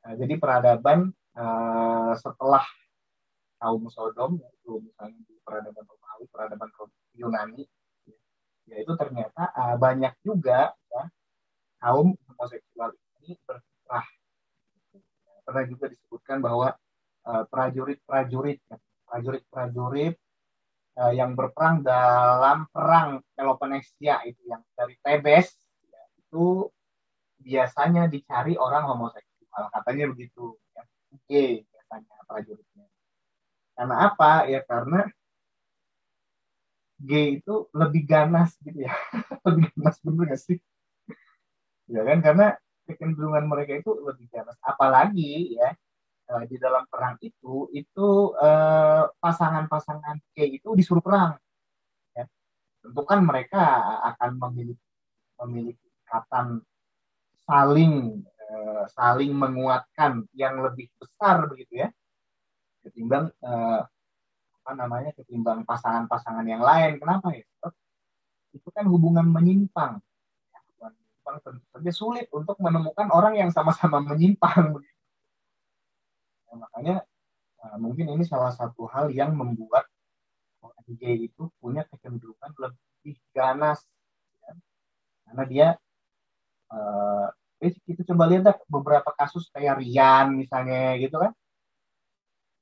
Nah, jadi peradaban setelah kaum Sodom, yaitu misalnya di peradaban Romawi, peradaban Yunani, ya itu ternyata banyak juga ya, kaum homoseksual ini berkiprah pernah juga disebutkan bahwa prajurit-prajurit yang berperang dalam perang Peloponnesia itu yang dari Tebes ya, itu biasanya dicari orang homoseksual, katanya begitu ya. Oke, biasanya prajuritnya. Karena apa? Ya karena gay itu lebih ganas gitu ya. Lebih ganas, bener gak sih? Ya kan, karena kecenderungan mereka itu lebih ganas. Apalagi ya di dalam perang itu pasangan-pasangan gay itu disuruh perang. Ya. Tentu kan mereka akan memiliki ikatan saling menguatkan yang lebih besar begitu ya, ketimbang ketimbang pasangan-pasangan yang lain. Kenapa ya? Itu kan hubungan menyimpang. Hubungan menyimpang tentu saja sulit untuk menemukan orang yang sama-sama menyimpang. Nah, makanya mungkin ini salah satu hal yang membuat orang gay itu punya kecenderungan lebih ganas, ya. Karena dia uh, kita coba lihat beberapa kasus kayak Rian misalnya gitu kan,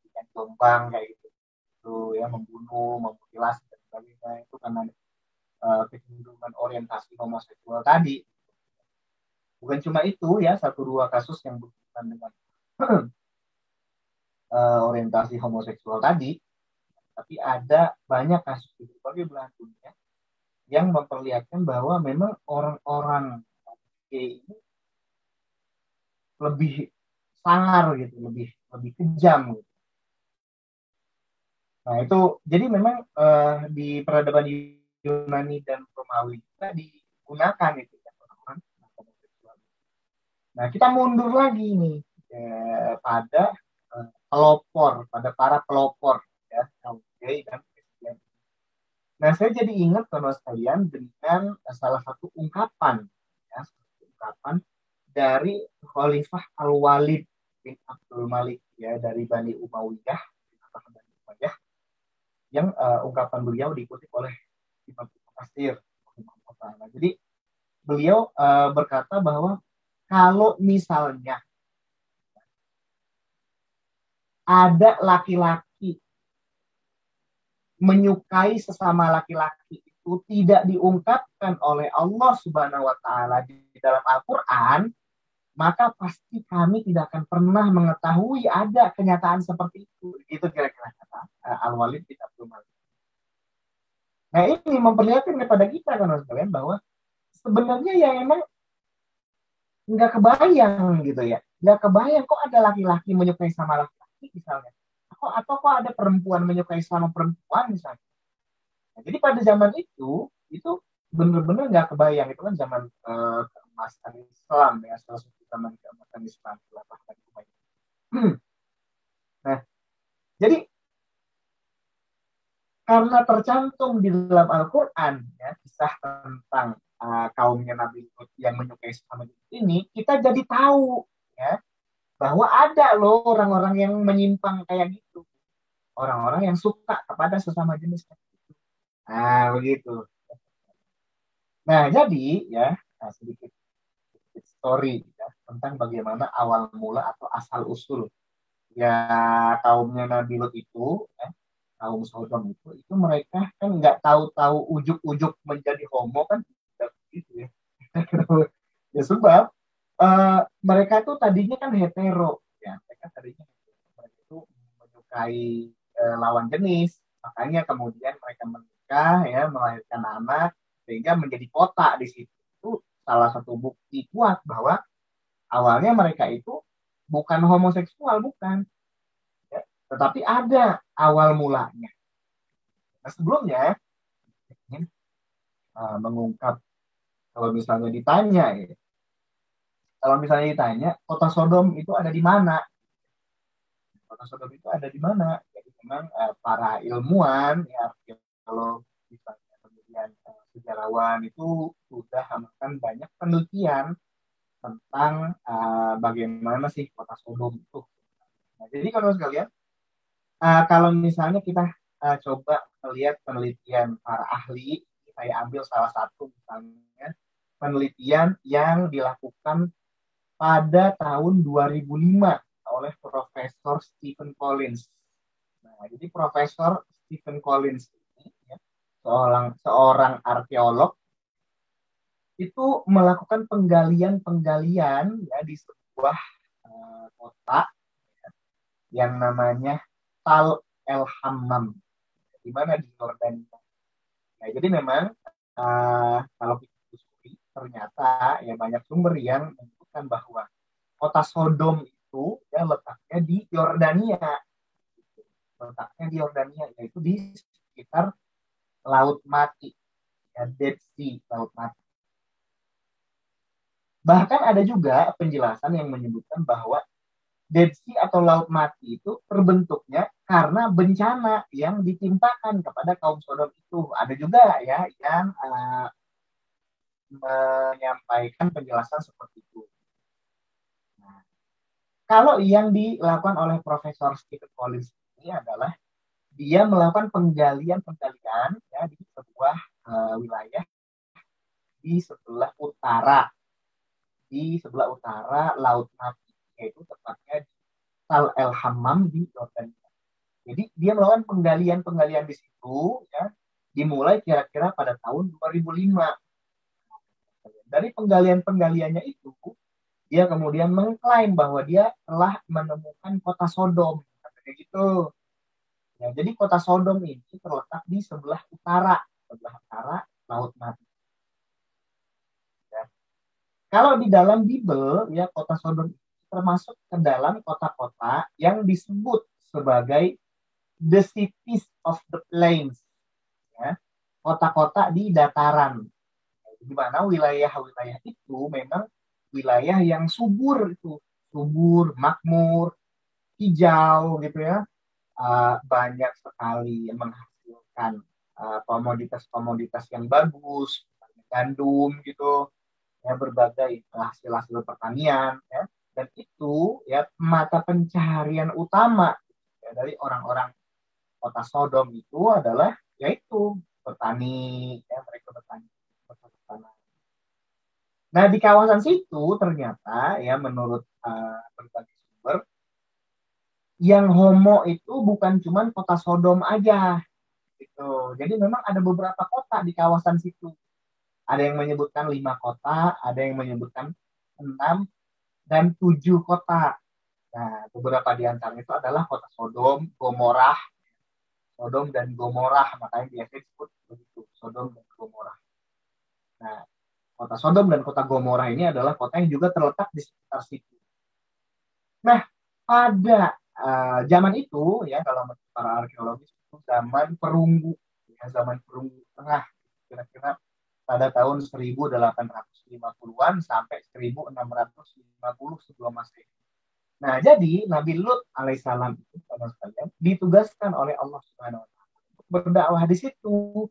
Rian Jombang kayak gitu, itu ya membunuh, memutilasi dan sebagainya, itu karena kecenderungan orientasi homoseksual tadi. Bukan cuma itu ya, satu dua kasus yang berhubungan dengan orientasi homoseksual tadi, tapi ada banyak kasus di berbagai belahan dunia yang memperlihatkan bahwa memang orang-orang gay ini lebih sangar gitu, lebih lebih kejam gitu. Nah itu jadi memang di peradaban Yunani dan Romawi kita digunakan itu ya orang-orang homoseksual. Nah kita mundur lagi nih pada pada para pelopor ya kaum gay dan lesbian. Nah saya jadi ingat teman sekalian dengan salah satu ungkapan ya, ungkapan dari Khalifah Al-Walid bin Abdul Malik ya dari Bani Umayyah, yang ungkapan beliau dikutip oleh Imam Katsir. Jadi beliau berkata bahwa kalau misalnya ada laki-laki menyukai sesama laki-laki itu tidak diungkapkan oleh Allah Subhanahu wa taala di dalam Al-Qur'an, maka pasti kami tidak akan pernah mengetahui ada kenyataan seperti itu. Itu kira-kira kata Al-Walid bin Abdul Malik. Nah ini memperlihatkan kepada kita kan sekalian bahwa sebenarnya ya emang nggak kebayang gitu ya, nggak kebayang kok ada laki-laki menyukai sama laki-laki misalnya, atau kok ada perempuan menyukai sama perempuan misalnya. Nah, jadi pada zaman itu benar-benar nggak kebayang. Itu kan zaman keemasan Islam ya, salah satu zaman keemasan Islam setelah Nah jadi karena tercantum di dalam Al-Quran ya, kisah tentang kaumnya Nabi Lut yang menyukai sesama jenis ini, kita jadi tahu ya bahwa ada loh orang-orang yang menyimpang kayak gitu, orang-orang yang suka kepada sesama jenis kayak gitu. Nah begitu. Nah jadi ya sedikit story ya, tentang bagaimana awal mula atau asal usul ya kaumnya Nabi Lut itu ya, kaum Sodom itu mereka kan nggak tahu-tahu ujuk-ujuk menjadi homo kan gitu ya. Ya sebab mereka itu tadinya kan hetero ya, mereka itu menyukai lawan jenis, makanya kemudian mereka menikah ya, melahirkan anak sehingga menjadi kota di situ. Itu salah satu bukti kuat bahwa awalnya mereka itu bukan homoseksual, bukan ya, tetapi ada awal mulanya. Nah sebelumnya ingin mengungkap, kalau misalnya ditanya ya, kota Sodom itu ada di mana? Kota Sodom itu ada di mana? Jadi memang para ilmuwan, ya, arkeolog, misalnya, kemudian sejarawan itu sudah melakukan banyak penelitian tentang bagaimana sih kota Sodom itu. Nah, jadi kalau sekalian, kalau misalnya kita coba melihat penelitian para ahli, saya ambil salah satu misalnya penelitian yang dilakukan pada tahun 2005 oleh Profesor Stephen Collins. Nah, jadi Profesor Stephen Collins ini ya, seorang arkeolog itu melakukan penggalian-penggalian ya di sebuah kota yang namanya Tal El Hammam, di mana di Yordania. Nah, jadi memang kalau kita telusuri ternyata ya banyak sumber yang menyebutkan bahwa kota Sodom itu ya letaknya di Yordania, yaitu di sekitar Laut Mati, ya, Dead Sea, Laut Mati. Bahkan ada juga penjelasan yang menyebutkan bahwa Dead Sea atau Laut Mati itu terbentuknya karena bencana yang ditimpakan kepada kaum Sodom itu. Ada juga ya yang menyampaikan penjelasan seperti itu. Nah, kalau yang dilakukan oleh Profesor Stephen Collins ini adalah dia melakukan penggalian-penggalian ya di sebuah wilayah di sebelah utara Laut Mati, yaitu tepatnya di Tal El Hammam di Yordania. Jadi dia melakukan penggalian-penggalian di situ ya, dimulai kira-kira pada tahun 2005. Dari penggalian-penggaliannya itu, dia kemudian mengklaim bahwa dia telah menemukan kota Sodom. Katanya gitu. Ya, jadi kota Sodom ini terletak di sebelah utara Laut Mati. Ya. Kalau di dalam Bible, ya kota Sodom termasuk ke dalam kota-kota yang disebut sebagai the cities of the plains, ya, kota-kota di dataran, di mana wilayah-wilayah itu memang wilayah yang subur, makmur, hijau gitu ya, banyak sekali yang menghasilkan komoditas-komoditas yang bagus, gandum gitu, ya berbagai hasil-hasil pertanian, ya, dan itu ya mata pencaharian utama ya, dari orang-orang kota Sodom itu adalah yaitu bertani, ya mereka bertani. Nah di kawasan situ ternyata ya menurut berbagai sumber yang homo itu bukan cuma kota Sodom aja gitu. Jadi memang ada beberapa kota di kawasan situ. Ada yang menyebutkan 5 kota, ada yang menyebutkan 6 dan 7 kota. Nah, beberapa di antaranya itu adalah kota Sodom dan Gomorrah, makanya biasa disebut begitu, Sodom dan Gomorrah. Nah, kota Sodom dan kota Gomorrah ini adalah kota yang juga terletak di sekitar situ. Nah, pada zaman itu ya kalau para arkeologis itu zaman perunggu, ya, zaman perunggu tengah, kira-kira pada tahun 1850-an sampai 1650 sebelum Masehi. Nah, jadi Nabi Lut alaihissalam itu ditugaskan oleh Allah Subhanahu wa taala untuk berdakwah di situ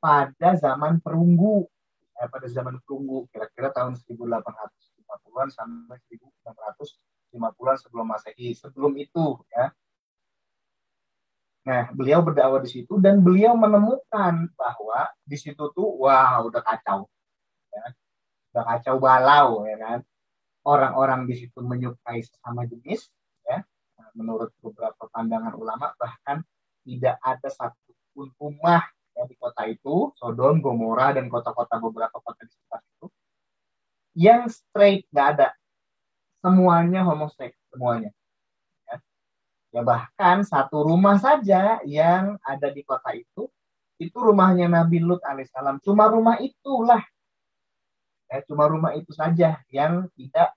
pada zaman perunggu. Pada zaman perunggu kira-kira tahun 1850-an sampai 1650-an sebelum Masehi. Sebelum itu ya. Nah, beliau berdakwah di situ dan beliau menemukan bahwa di situ tuh wah udah kacau. Ya. Udah kacau balau ya kan. Orang-orang di situ menyukai sesama jenis, ya. Nah, menurut beberapa pandangan ulama bahkan tidak ada satupun rumah ya, di kota itu, Sodom, Gomora dan kota-kota beberapa kota di sekitar itu yang straight, nggak ada, semuanya homoseks semuanya. Ya. Ya bahkan satu rumah saja yang ada di kota itu rumahnya Nabi Lut alaihissalam. Cuma rumah itulah, ya, cuma rumah itu saja yang tidak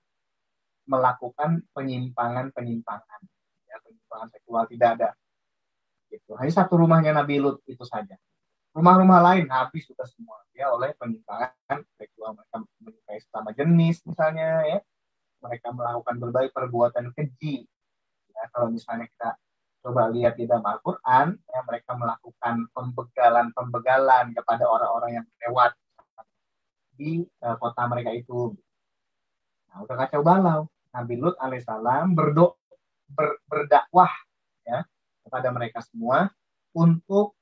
melakukan penyimpangan ya, penyimpangan seksual tidak ada gitu. Hanya satu rumahnya Nabi Lut itu saja, rumah-rumah lain habis sudah semua ya oleh penyimpangan seksual. Mereka menyukai sesama jenis misalnya ya, mereka melakukan berbagai perbuatan keji ya. Kalau misalnya kita coba lihat di dalam Al-Quran ya, mereka melakukan pembegalan kepada orang-orang yang lewat di kota mereka itu. Nah, udah kacau balau. Nabi Lut alaihissalam berdakwah ya kepada mereka semua untuk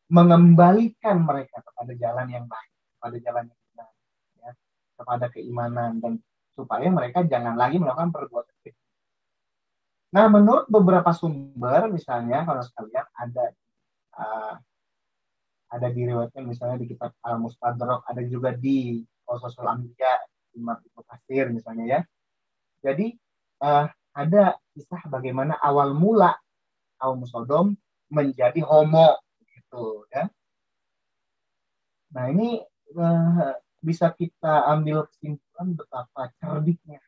mengembalikan mereka kepada jalan yang baik, kepada jalan yang benar, ya, kepada keimanan dan supaya mereka jangan lagi melakukan perbuatan keji. Nah, menurut beberapa sumber, misalnya kalau sekalian uh, ada di riwayatnya misalnya di kitab Al-Mustadrak, ada juga di Qasasul Anbiya, Imam Ibnu Katsir misalnya ya. Jadi ada kisah bagaimana awal mula kaum Sodom menjadi homo gitu ya. Nah, ini bisa kita ambil kesimpulan betapa cerdiknya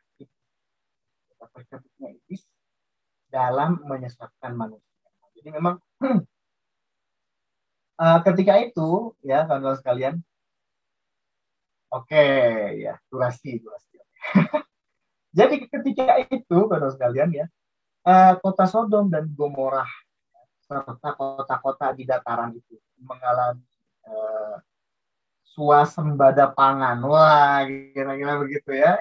iblis dalam menyesatkan manusia. Jadi memang ketika itu ya kawan-kawan sekalian, oke, ya durasi. Jadi ketika itu kawan-kawan sekalian ya, kota Sodom dan Gomorrah serta kota-kota di dataran itu mengalami suasembada pangan. Wah, kira-kira begitu ya.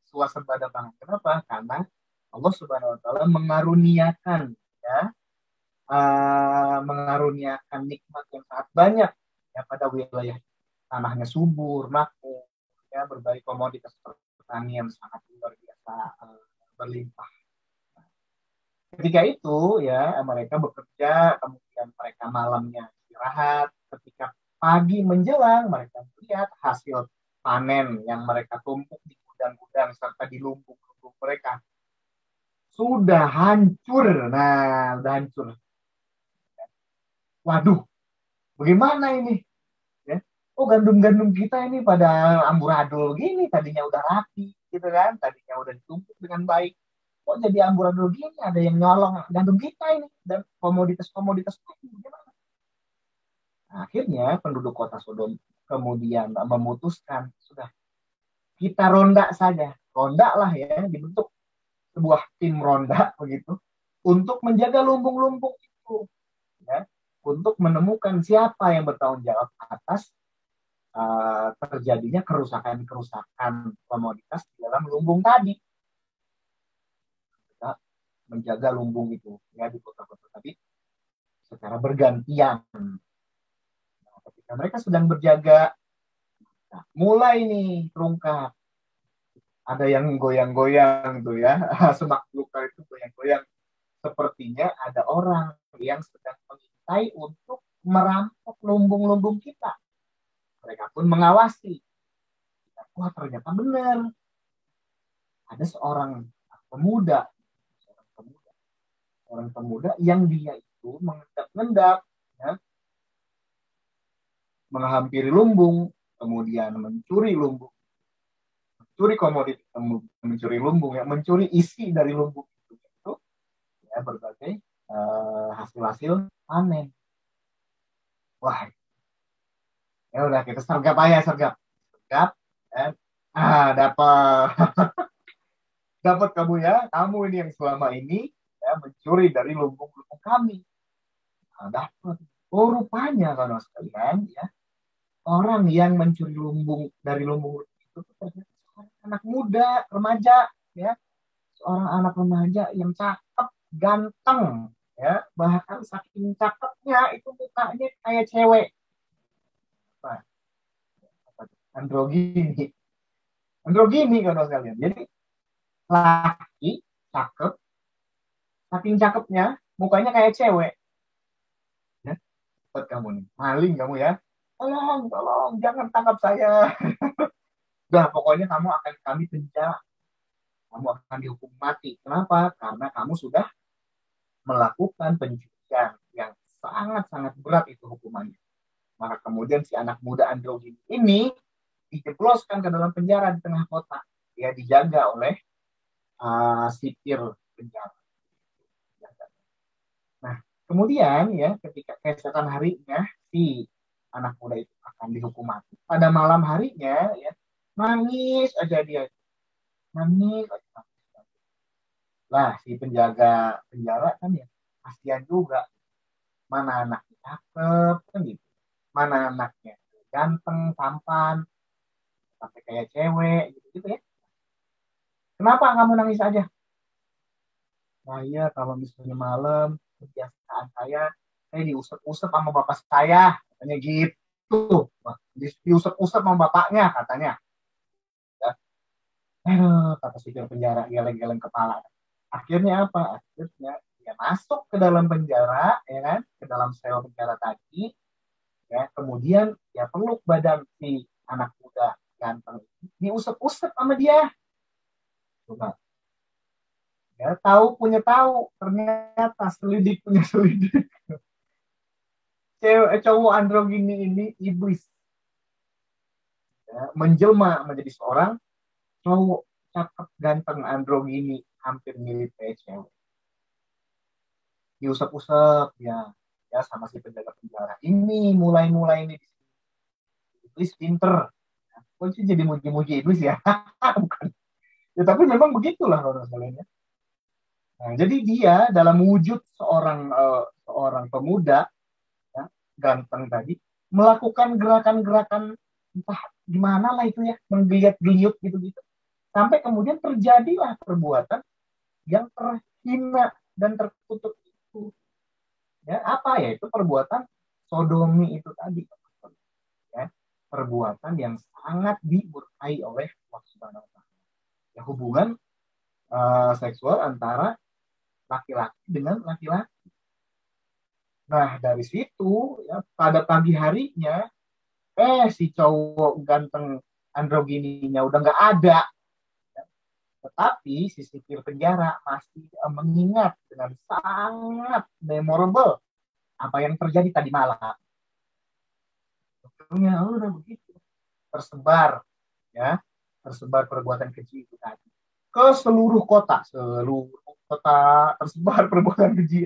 Suasembada pangan. Kenapa? Karena Allah Subhanahu Wa Taala mengaruniakan ya, mengaruniakan nikmat yang sangat banyak ya pada wilayah tanahnya subur, makmur, ya berbagai komoditas pertanian sangat luar biasa berlimpah. Ketika itu ya mereka bekerja, kemudian mereka malamnya istirahat. Ketika pagi menjelang mereka melihat hasil panen yang mereka tumpuk di gudang-gudang serta di lumbung-lumbung mereka sudah hancur. Nah, sudah hancur. Waduh, bagaimana ini? Ya. Oh, gandum-gandum kita ini pada amburadul gini, tadinya udah rapi gitu kan, tadinya udah ditumpuk dengan baik. Kok jadi amburadul gini, ada yang nyolong gandum kita ini dan komoditas-komoditas lain gimana? Nah, akhirnya penduduk kota Sodom kemudian memutuskan sudah kita ronda saja, ronda lah ya, dibentuk sebuah tim ronda begitu untuk menjaga lumbung-lumbung itu, ya, untuk menemukan siapa yang bertanggung jawab atas terjadinya kerusakan-kerusakan komoditas di dalam lumbung tadi. Kita menjaga lumbung itu ya di kota-kota tadi secara bergantian. Nah, ketika mereka sedang berjaga, nah, mulai nih terungkap. Ada yang goyang-goyang tuh ya, semak belukar itu goyang-goyang. Sepertinya ada orang yang sedang mengintai untuk merampok lumbung-lumbung kita. Mereka pun mengawasi. Wah, ternyata benar. Ada seorang pemuda, seorang pemuda yang dia itu mengendap-endap, ya, menghampiri lumbung, kemudian mencuri lumbung, mencuri komoditas, mencuri lumbung, ya, mencuri isi dari lumbung itu ya berbagai hasil-hasil panen. Wah, ya udah kita sergap aja, sergap, dan dapat dapat kamu ya, kamu ini yang selama ini ya mencuri dari lumbung-lumbung kami. Nah, dapat. Oh, rupanya kalau sekalian ya, orang yang mencuri lumbung dari lumbung itu ternyata seorang anak muda, remaja, ya, seorang anak remaja yang cakep, ganteng, ya, bahkan saking cakepnya itu mukanya kayak cewek, apa, androgini, androgini kalau sekalian. Jadi laki cakep, saking cakepnya mukanya kayak cewek, ya, buat kamu nih, maling kamu ya, tolong, jangan tangkap saya. Udah, pokoknya kamu akan kami penjara, kamu akan dihukum mati. Kenapa? Karena kamu sudah melakukan pencurian yang sangat-sangat berat itu hukumannya. Maka kemudian si anak muda androgin ini dijebloskan ke dalam penjara di tengah kota. Dia dijaga oleh sipir penjara. Nah, kemudian ya ketika keesokan harinya si anak muda itu akan dihukum mati. Pada malam harinya ya nangis aja dia, nangis aja. Lah si penjaga penjara kan ya kasihan juga, mana anaknya cakep kan gitu, mana anaknya ganteng tampan sampai kayak cewek gitu, gitu ya, kenapa kamu nangis aja? Saya kalau misalnya malam kebiasaan saya diusap-usap sama bapak saya katanya gitu. Diusap-usap sama bapaknya katanya ya. Kata sipir penjara geleng-geleng kepala, Akhirnya apa? Akhirnya dia masuk ke dalam penjara, ya kan? Ke dalam sel penjara tadi, ya. Kemudian dia peluk badan si anak muda ganteng, diusap-usap sama dia. Coba, ya tahu punya tahu, ternyata selidik punya selidik. Cowok androgini ini iblis, ya, menjelma menjadi seorang cowok cakep ganteng androgini hampir mirip kayak cewek, diusap-usap ya, ya sama si penjaga penjara ini. Mulai-mulai ini iblis pinter. Kok sih jadi muji-muji iblis ya? Bukan. Ya tapi memang begitulah orang lainnya. Nah, jadi dia dalam wujud seorang pemuda, ya, ganteng tadi, melakukan gerakan-gerakan entah gimana lah itu ya, menggeliat-geliut gitu-gitu. Sampai kemudian terjadilah perbuatan yang terhina dan terkutuk itu. Ya, apa ya itu perbuatan sodomi itu tadi. Ya, perbuatan yang sangat dimurkai oleh Allah Subhanahu wa taala. Ya, hubungan seksual antara laki-laki dengan laki-laki. Nah, dari situ ya pada pagi harinya si cowok ganteng androgininya udah nggak ada. Tetapi si sipir penjara masih mengingat dengan sangat memorable apa yang terjadi tadi malam. Betulnya udah begitu tersebar, ya, tersebar perbuatan keji itu tadi ke seluruh kota tersebar perbuatan keji.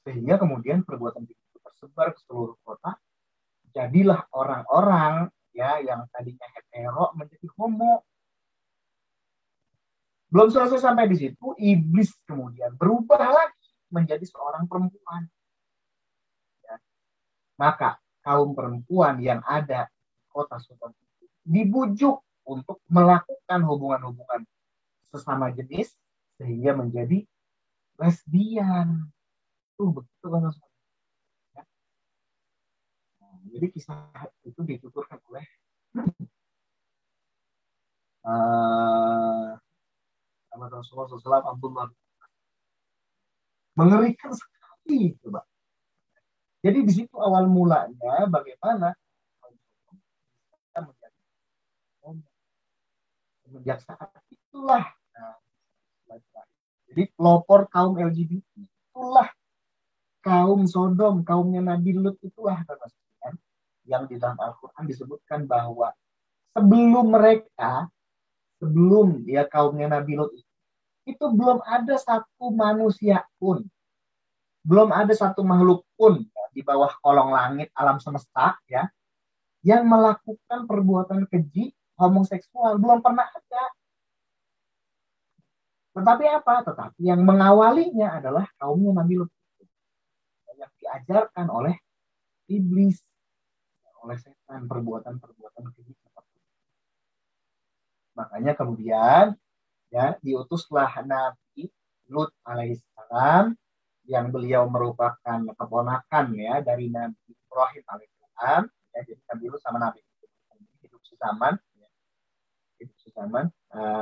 Sehingga kemudian perbuatan keji itu tersebar ke seluruh kota, jadilah orang-orang ya yang tadinya hetero menjadi homo. Belum selesai sampai di situ, iblis kemudian berubah lagi menjadi seorang perempuan. Ya. Maka kaum perempuan yang ada di kota Sodom itu dibujuk untuk melakukan hubungan-hubungan sesama jenis sehingga menjadi lesbian. Tuh begitu kan. Ya. Nah, jadi kisah itu dituturkan oleh uh, Rasulullah SAW. Abdullah, mengerikan sekali, coba. Jadi di situ awal mulanya bagaimana kita menjadi semenjak saat itulah. Nah, jadi pelopor kaum LGBT itulah kaum Sodom, kaumnya Nabi Lut itulah kan, yang di dalam Al-Quran disebutkan bahwa sebelum mereka, sebelum dia kaumnya Nabi Lut itu belum ada satu manusia pun, belum ada satu makhluk pun ya, di bawah kolong langit alam semesta ya yang melakukan perbuatan keji homoseksual, belum pernah ada. Tetapi apa? Tetapi yang mengawalinya adalah kaumnya Nabi Lut yang diajarkan oleh iblis, oleh setan, perbuatan-perbuatan keji seperti itu. Makanya kemudian ya diutuslah Nabi Lut alaihissalam yang beliau merupakan keponakan ya dari Nabi Ibrahim alaihissalam. Ya, jadi Nabi Lut sama Nabi hidup sezaman. Ya, hidup sezaman.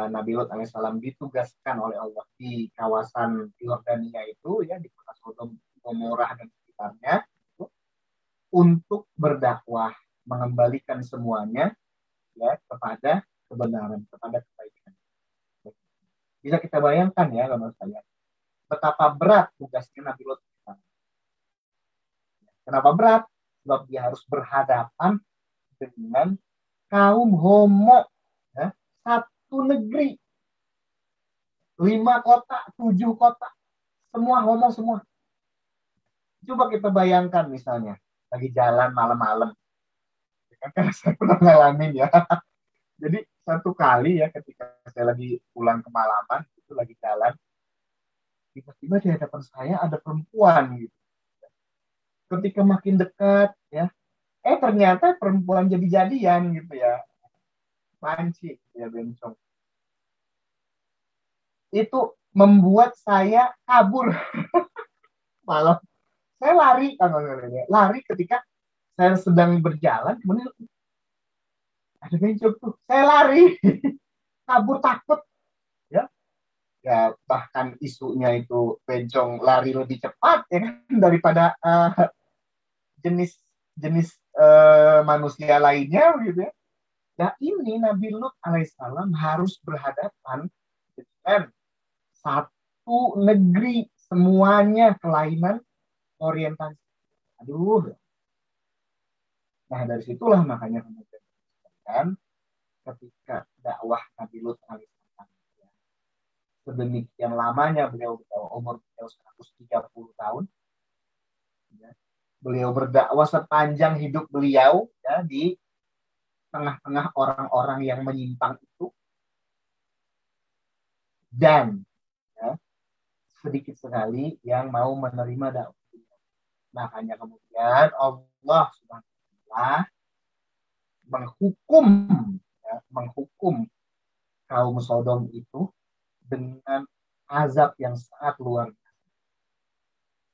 Nabi Lut alaihissalam ditugaskan oleh Allah di kawasan Yordania itu ya di kota Sodom, Gomorrah dan sekitarnya itu, untuk berdakwah, mengembalikan semuanya ya kepada kebenaran, kepada kebaikan. Bisa kita bayangkan ya kalau saya betapa berat tugasnya Nabi Lut. Kenapa berat? Sebab dia harus berhadapan dengan kaum homo ya, satu negeri, 5 kota, 7 kota, semua homo semua. Coba kita bayangkan misalnya lagi jalan malam-malam, karena saya pernah ngalamin ya. Jadi satu kali ya ketika saya lagi pulang kemalaman, itu lagi jalan, tiba-tiba di hadapan saya ada perempuan gitu. Ketika makin dekat ya, ternyata perempuan jadi-jadian gitu ya, panci ya bencong. Itu membuat saya kabur malam. Saya lari, lari ketika saya sedang berjalan, kemudian ada bencong tuh, saya lari, kabur takut. ya bahkan isunya itu bencong lari lebih cepat ya kan daripada jenis-jenis manusia lainnya gitu ya. Nah ini Nabi Lut alaihissalam harus berhadapan dengan satu negeri semuanya kelainan orientasi. Aduh. Nah dari situlah makanya kemudian kan ketika dakwah Nabi Lut alaihissalam ya, sedemikian lamanya beliau umur beliau 130 tahun ya. Beliau berdakwah sepanjang hidup beliau ya di tengah-tengah orang-orang yang menyimpang itu dan ya, sedikit sekali yang mau menerima dakwah. Makanya kemudian Allah Subhanahu wa taala menghukum ya, menghukum kaum Sodom itu dengan azab yang sangat luar biasa.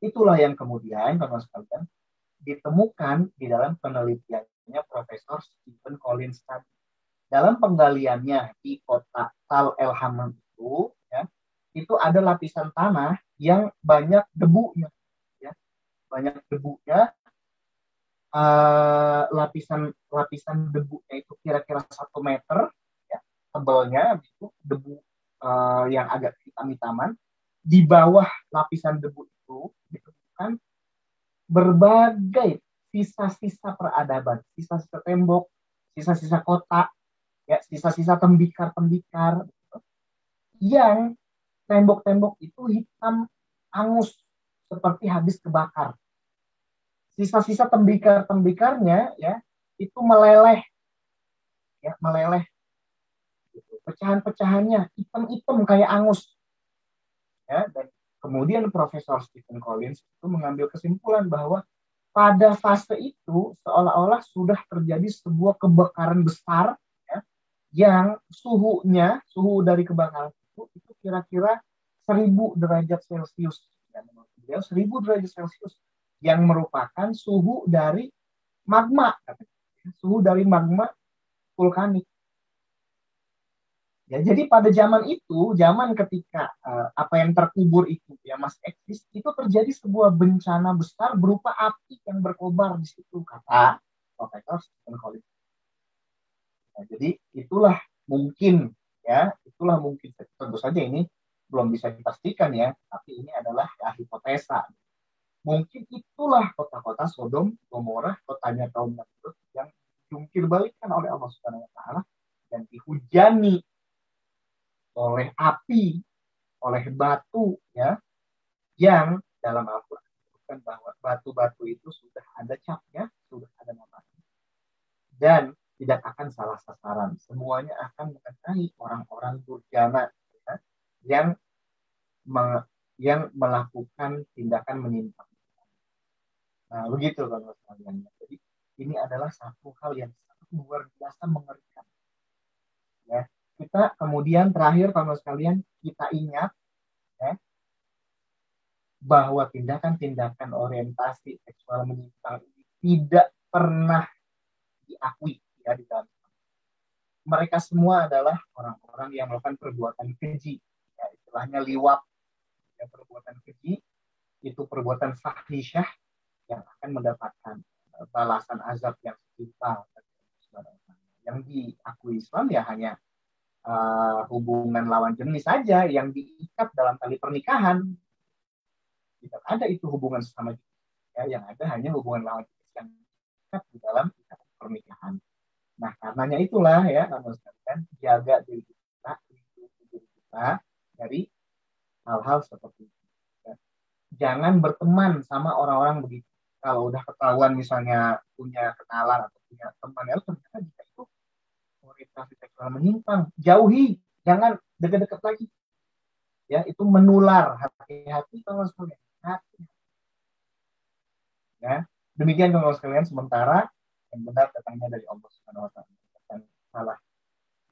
Itulah yang kemudian teman sekalian ditemukan di dalam penelitiannya Profesor Stephen Collins tadi. Dalam penggaliannya di kota Tal El Hammam itu, ya, itu ada lapisan tanah yang banyak debunya, ya, banyak debunya. Lapisan lapisan debunya itu kira-kira 1 meter, ya, tebalnya, itu debu yang agak hitam-hitaman. Di bawah lapisan debu itu ditemukan berbagai sisa-sisa peradaban, sisa-sisa tembok, sisa-sisa kota, ya, sisa-sisa tembikar-tembikar yang tembok-tembok itu hitam angus seperti habis kebakar. Sisa-sisa tembikar-tembikarnya ya itu meleleh, ya meleleh. Gitu. Pecahan-pecahannya hitam-hitam kayak angus. Ya, dan kemudian Profesor Stephen Collins itu mengambil kesimpulan bahwa pada fase itu seolah-olah sudah terjadi sebuah kebakaran besar ya, yang suhu dari kebakaran itu kira-kira 1.000 derajat Celcius. Ya, 1.000 derajat Celcius yang merupakan suhu dari magma, suhu dari magma vulkanik. Ya, jadi pada zaman itu, zaman ketika apa yang terkubur itu ya masih eksis, itu terjadi sebuah bencana besar berupa api yang berkobar di situ, kata Profesor Stephen Collins. Nah, jadi itulah mungkin tentu saja ini belum bisa dipastikan ya, tapi ini adalah ya, hipotesa. Mungkin itulah kota-kota Sodom, Gomorrah, kotanya kaum Nabi Lut yang jungkir balikan oleh Allah Subhanahu Wa Taala dan dihujani oleh api, oleh batu, ya, yang dalam Al-Quran disebutkan bahwa batu-batu itu sudah ada capnya, sudah ada namanya, dan tidak akan salah sasaran. Semuanya akan mengenai orang-orang durjana ya, yang yang melakukan tindakan menyimpang. Nah, begitu kalau sekalian. Jadi ini adalah satu hal yang sangat luar biasa mengerikan. Ya, kita kemudian terakhir kalau sekalian kita ingat ya, bahwa tindakan-tindakan orientasi seksual menyimpang ini tidak pernah diakui ya di dalam. Mereka semua adalah orang-orang yang melakukan perbuatan keji, ya, istilahnya liwat, ya, perbuatan keji itu perbuatan fahisyah yang akan mendapatkan balasan azab yang setimpal. Yang diakui Islam ya hanya hubungan lawan jenis saja yang diikat dalam tali pernikahan. Tidak ada itu hubungan sesama jenis. Ya, yang ada hanya hubungan lawan jenis yang diikat di dalam pernikahan. Nah, karenanya itulah ya, namun sekalian jaga diri kita, lindungi diri kita dari hal-hal seperti itu. Ya. Jangan berteman sama orang-orang begitu. Kalau udah ketahuan misalnya punya kenalan atau punya teman, ya ternyata jika itu orientasi seksual menyimpang, jauhi, jangan dekat-dekat lagi. Ya, itu menular. Hati-hati kalau sekalian. Hati. Ya, demikian kalau sekalian sementara yang benar datangnya dari Allah Subhanahu Wa Taala. Dan salah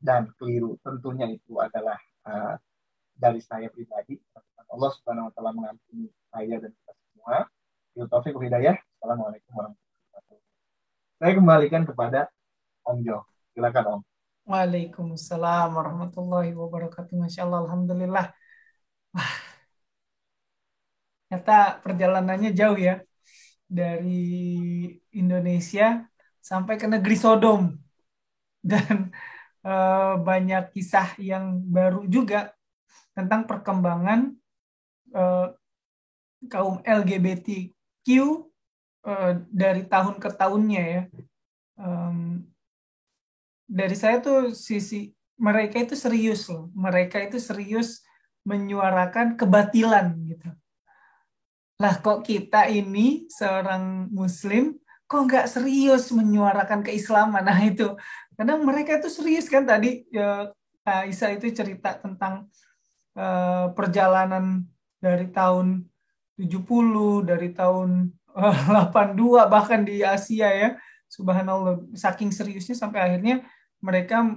dan keliru tentunya itu adalah dari saya pribadi. Allah Subhanahu Wa Taala mengampuni saya dan kita semua. Taufiq hidayah. Assalamualaikum warahmatullahi wabarakatuh. Saya kembalikan kepada Om Jo. Silakan Om. Waalaikumsalam warahmatullahi wabarakatuh. Masya Allah, Alhamdulillah. Ternyata perjalanannya jauh ya dari Indonesia sampai ke negeri Sodom dan banyak kisah yang baru juga tentang perkembangan eh, kaum LGBTQ dari tahun ke tahunnya ya. Em, dari saya tuh sisi mereka itu serius loh. Mereka itu serius menyuarakan kebatilan gitu. Lah kok kita ini seorang Muslim kok nggak serius menyuarakan keislaman? Nah itu, karena mereka itu serius kan tadi ya, Kak Isa itu cerita tentang perjalanan dari tahun 70, dari tahun 82 bahkan di Asia ya. Subhanallah, saking seriusnya sampai akhirnya mereka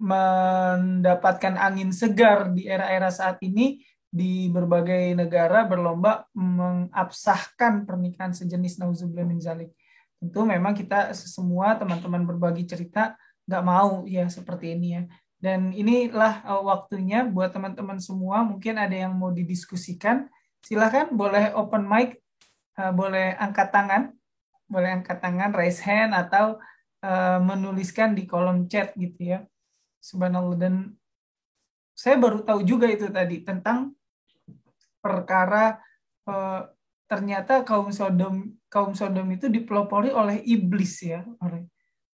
mendapatkan angin segar di era-era saat ini di berbagai negara berlomba mengabsahkan pernikahan sejenis nauzubillah min zalik. Tentu memang kita semua teman-teman berbagi cerita nggak mau ya seperti ini ya. Dan inilah waktunya buat teman-teman semua mungkin ada yang mau didiskusikan. Silahkan boleh open mic, boleh angkat tangan, raise hand atau menuliskan di kolom chat gitu ya. Subhanallah, dan saya baru tahu juga itu tadi tentang perkara eh, ternyata kaum Sodom itu dipelopori oleh iblis ya,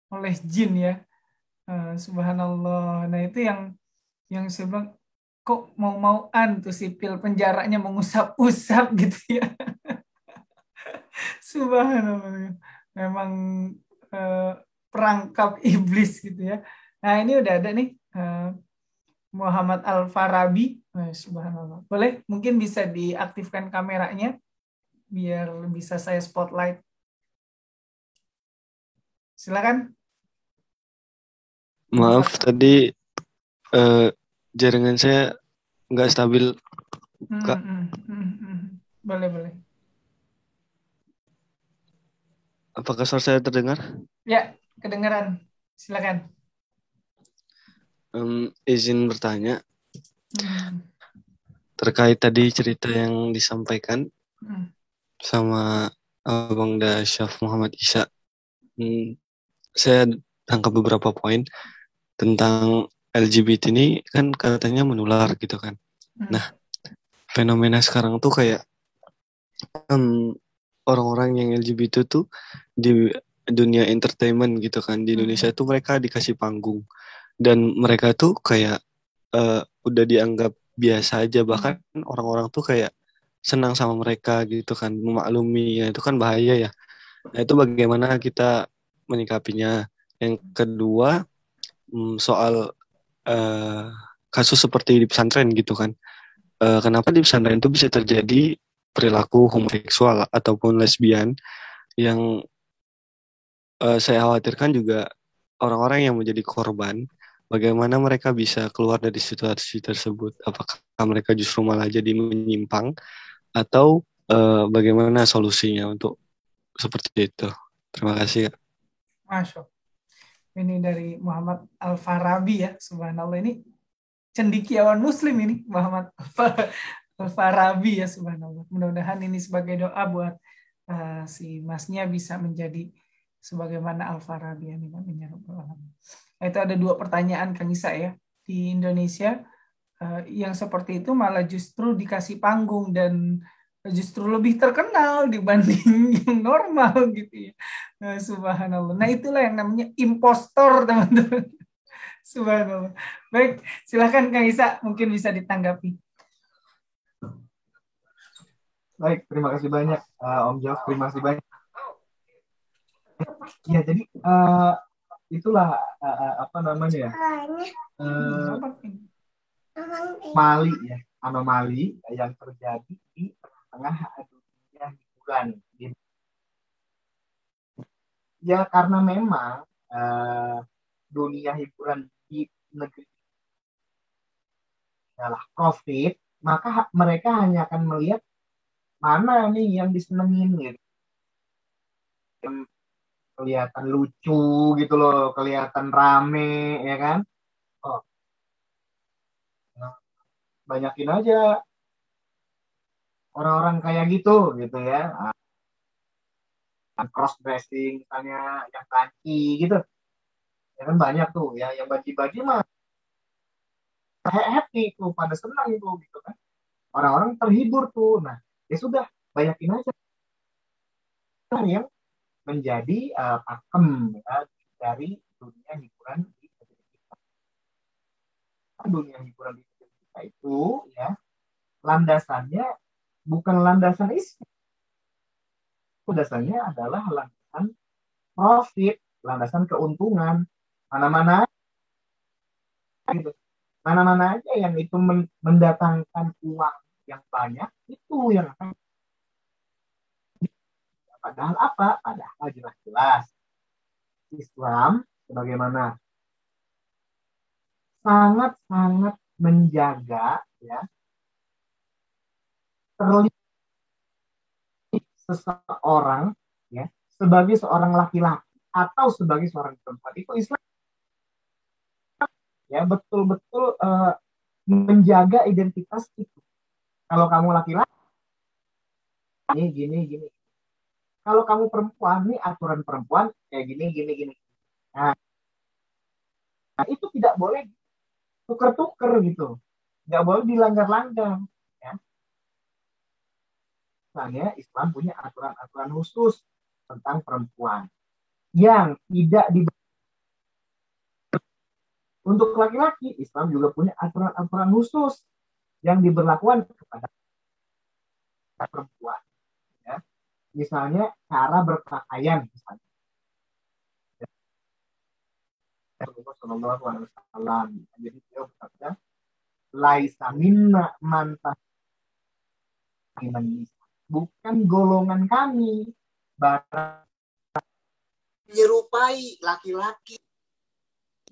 oleh jin ya. Subhanallah. Nah, itu yang saya bilang kok mau-mauan tuh sipil penjaranya mengusap-usap gitu ya. Subhanallah. Memang eh, perangkap iblis gitu ya. Nah, ini udah ada nih Muhammad Al-Farabi. Subhanallah. Boleh mungkin bisa diaktifkan kameranya biar bisa saya spotlight. Silakan. Maaf tadi eh, jaringan saya nggak stabil, Kak. Boleh, boleh. Apakah suara saya terdengar? Ya, kedengaran. Silakan. Izin bertanya Hmm, terkait tadi cerita yang disampaikan hmm, sama Abang Syaf Muhammad Isa. Saya tangkap beberapa poin tentang LGBT ini kan katanya menular gitu kan. hmm, Nah, fenomena sekarang tuh kayak orang-orang yang LGBT tuh di dunia entertainment gitu kan. Di Indonesia tuh mereka dikasih panggung dan mereka tuh kayak udah dianggap biasa aja, bahkan orang-orang tuh kayak senang sama mereka gitu kan, memaklumi ya, itu kan bahaya ya. Nah, itu bagaimana kita menyikapinya. Yang kedua, soal eh, kasus seperti di pesantren gitu kan. Kenapa di pesantren itu bisa terjadi perilaku homoseksual ataupun lesbian yang saya khawatirkan juga orang-orang yang menjadi korban, bagaimana mereka bisa keluar dari situasi tersebut? Apakah mereka justru malah jadi menyimpang atau bagaimana solusinya untuk seperti itu? Terima kasih, Kak. Masya Allah. Ini dari Muhammad Al-Farabi ya. Subhanallah, ini cendikiawan muslim ini Muhammad Al-Farabi ya. Subhanallah. Mudah-mudahan ini sebagai doa buat si masnya bisa menjadi sebagaimana Al-Farabi. Amin, amin, ya rabbal alamin. Nah, itu ada dua pertanyaan Kang Isa ya. Di Indonesia yang seperti itu malah justru dikasih panggung dan justru lebih terkenal dibanding yang normal gitu ya. Subhanallah. Nah, itulah yang namanya impostor, teman-teman. Subhanallah. Baik, silakan Kang Isa, mungkin bisa ditanggapi. Baik, terima kasih banyak Om Jof, terima kasih banyak. Ya, jadi itulah apa namanya ya? Anomali ya, anomali yang terjadi di tengah dunia hiburan. Ya karena memang dunia hiburan di negeri adalah profit, maka mereka hanya akan melihat mana nih yang disenengin gitu. Kelihatan lucu gitu loh, kelihatan rame ya kan. Oh, nah, banyakin aja orang-orang kayak gitu ya. Cross dressing misalnya, yang banci gitu. Ya kan banyak tuh ya, yang banci-banci mah happy tuh, pada senang itu gitu kan. Orang-orang terhibur tuh. Nah, ya sudah, banyakin aja yang menjadi pakem ya, dari dunia hiburan di negeri kita. Dunia hiburan di negeri kita itu ya, landasannya bukan landasan Islam. Landasannya adalah landasan profit, landasan keuntungan. Mana-mana gitu. Mana-mana aja yang itu mendatangkan uang yang banyak, itu yang akan. Padahal apa? Padahal jelas-jelas Islam sebagaimana sangat-sangat menjaga ya terlihat seseorang ya sebagai seorang laki-laki atau sebagai seorang perempuan, itu Islam ya betul-betul menjaga identitas itu. Kalau kamu laki-laki ini gini gini, kalau kamu perempuan nih aturan perempuan kayak gini gini gini. Nah, itu tidak boleh tuker-tuker gitu, nggak boleh dilanggar-langgar ya. Misalnya Islam punya aturan-aturan khusus tentang perempuan yang tidak di. Untuk laki-laki, Islam juga punya aturan-aturan khusus yang diberlakukan kepada perempuan. Ya. Misalnya cara berpakaian, misalnya. Rasulullah Shallallahu Alaihi Wasallam. Jadi beliau berkata, laisa minna mantah bukan golongan kami, barang menyerupai laki-laki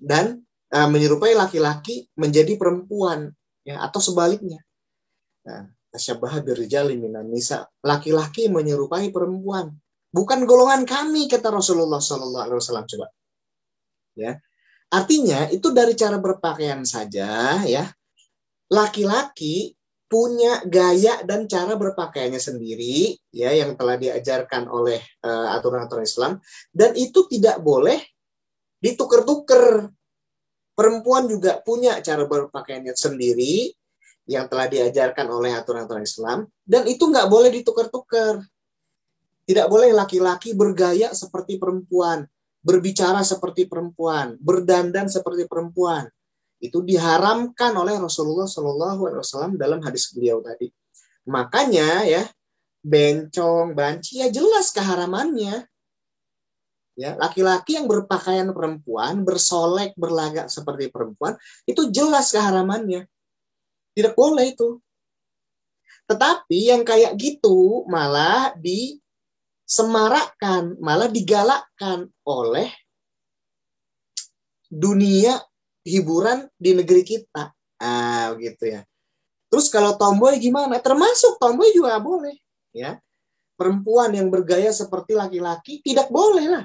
dan menyerupai laki-laki menjadi perempuan, ya, atau sebaliknya. Nah, tasyabbaha birrijali minan nisa, laki-laki menyerupai perempuan, bukan golongan kami, kata Rasulullah Shallallahu Alaihi Wasallam. Coba, ya, artinya itu dari cara berpakaian saja, ya, laki-laki punya gaya dan cara berpakaiannya sendiri, ya, yang telah diajarkan oleh aturan-aturan Islam, dan itu tidak boleh ditukar-tukar. Perempuan juga punya cara berpakaiannya sendiri yang telah diajarkan oleh aturan-aturan Islam, dan itu nggak boleh ditukar-tukar. Tidak boleh laki-laki bergaya seperti perempuan, berbicara seperti perempuan, berdandan seperti perempuan. Itu diharamkan oleh Rasulullah Shallallahu Alaihi Wasallam dalam hadis beliau tadi. Makanya ya, bencong, banci, ya jelas keharamannya. Ya, laki-laki yang berpakaian perempuan, bersolek, berlagak seperti perempuan, itu jelas keharamannya. Tidak boleh itu. Tetapi yang kayak gitu malah disemarakkan, malah digalakkan oleh dunia hiburan di negeri kita. Begitu ya. Terus kalau tomboy gimana? Termasuk tomboy juga boleh. Ya. Perempuan yang bergaya seperti laki-laki tidak boleh lah.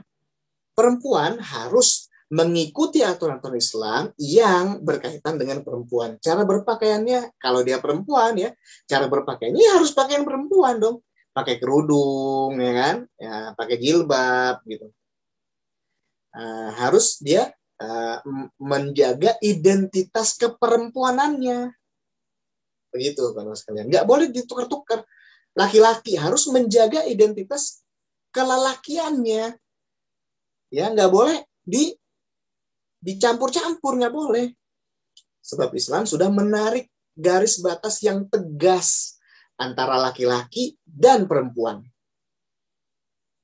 Perempuan harus mengikuti aturan-aturan Islam yang berkaitan dengan perempuan. Cara berpakaiannya, kalau dia perempuan ya, cara berpakaiannya harus pakaian perempuan dong. Pakai kerudung, ya kan? Ya, pakai jilbab, gitu. Harus dia menjaga identitas keperempuanannya. Begitu, kalau sekalian. Nggak boleh ditukar-tukar. Laki-laki harus menjaga identitas kelelakiannya. Ya, nggak boleh dicampur-campur, nggak boleh. Sebab Islam sudah menarik garis batas yang tegas antara laki-laki dan perempuan.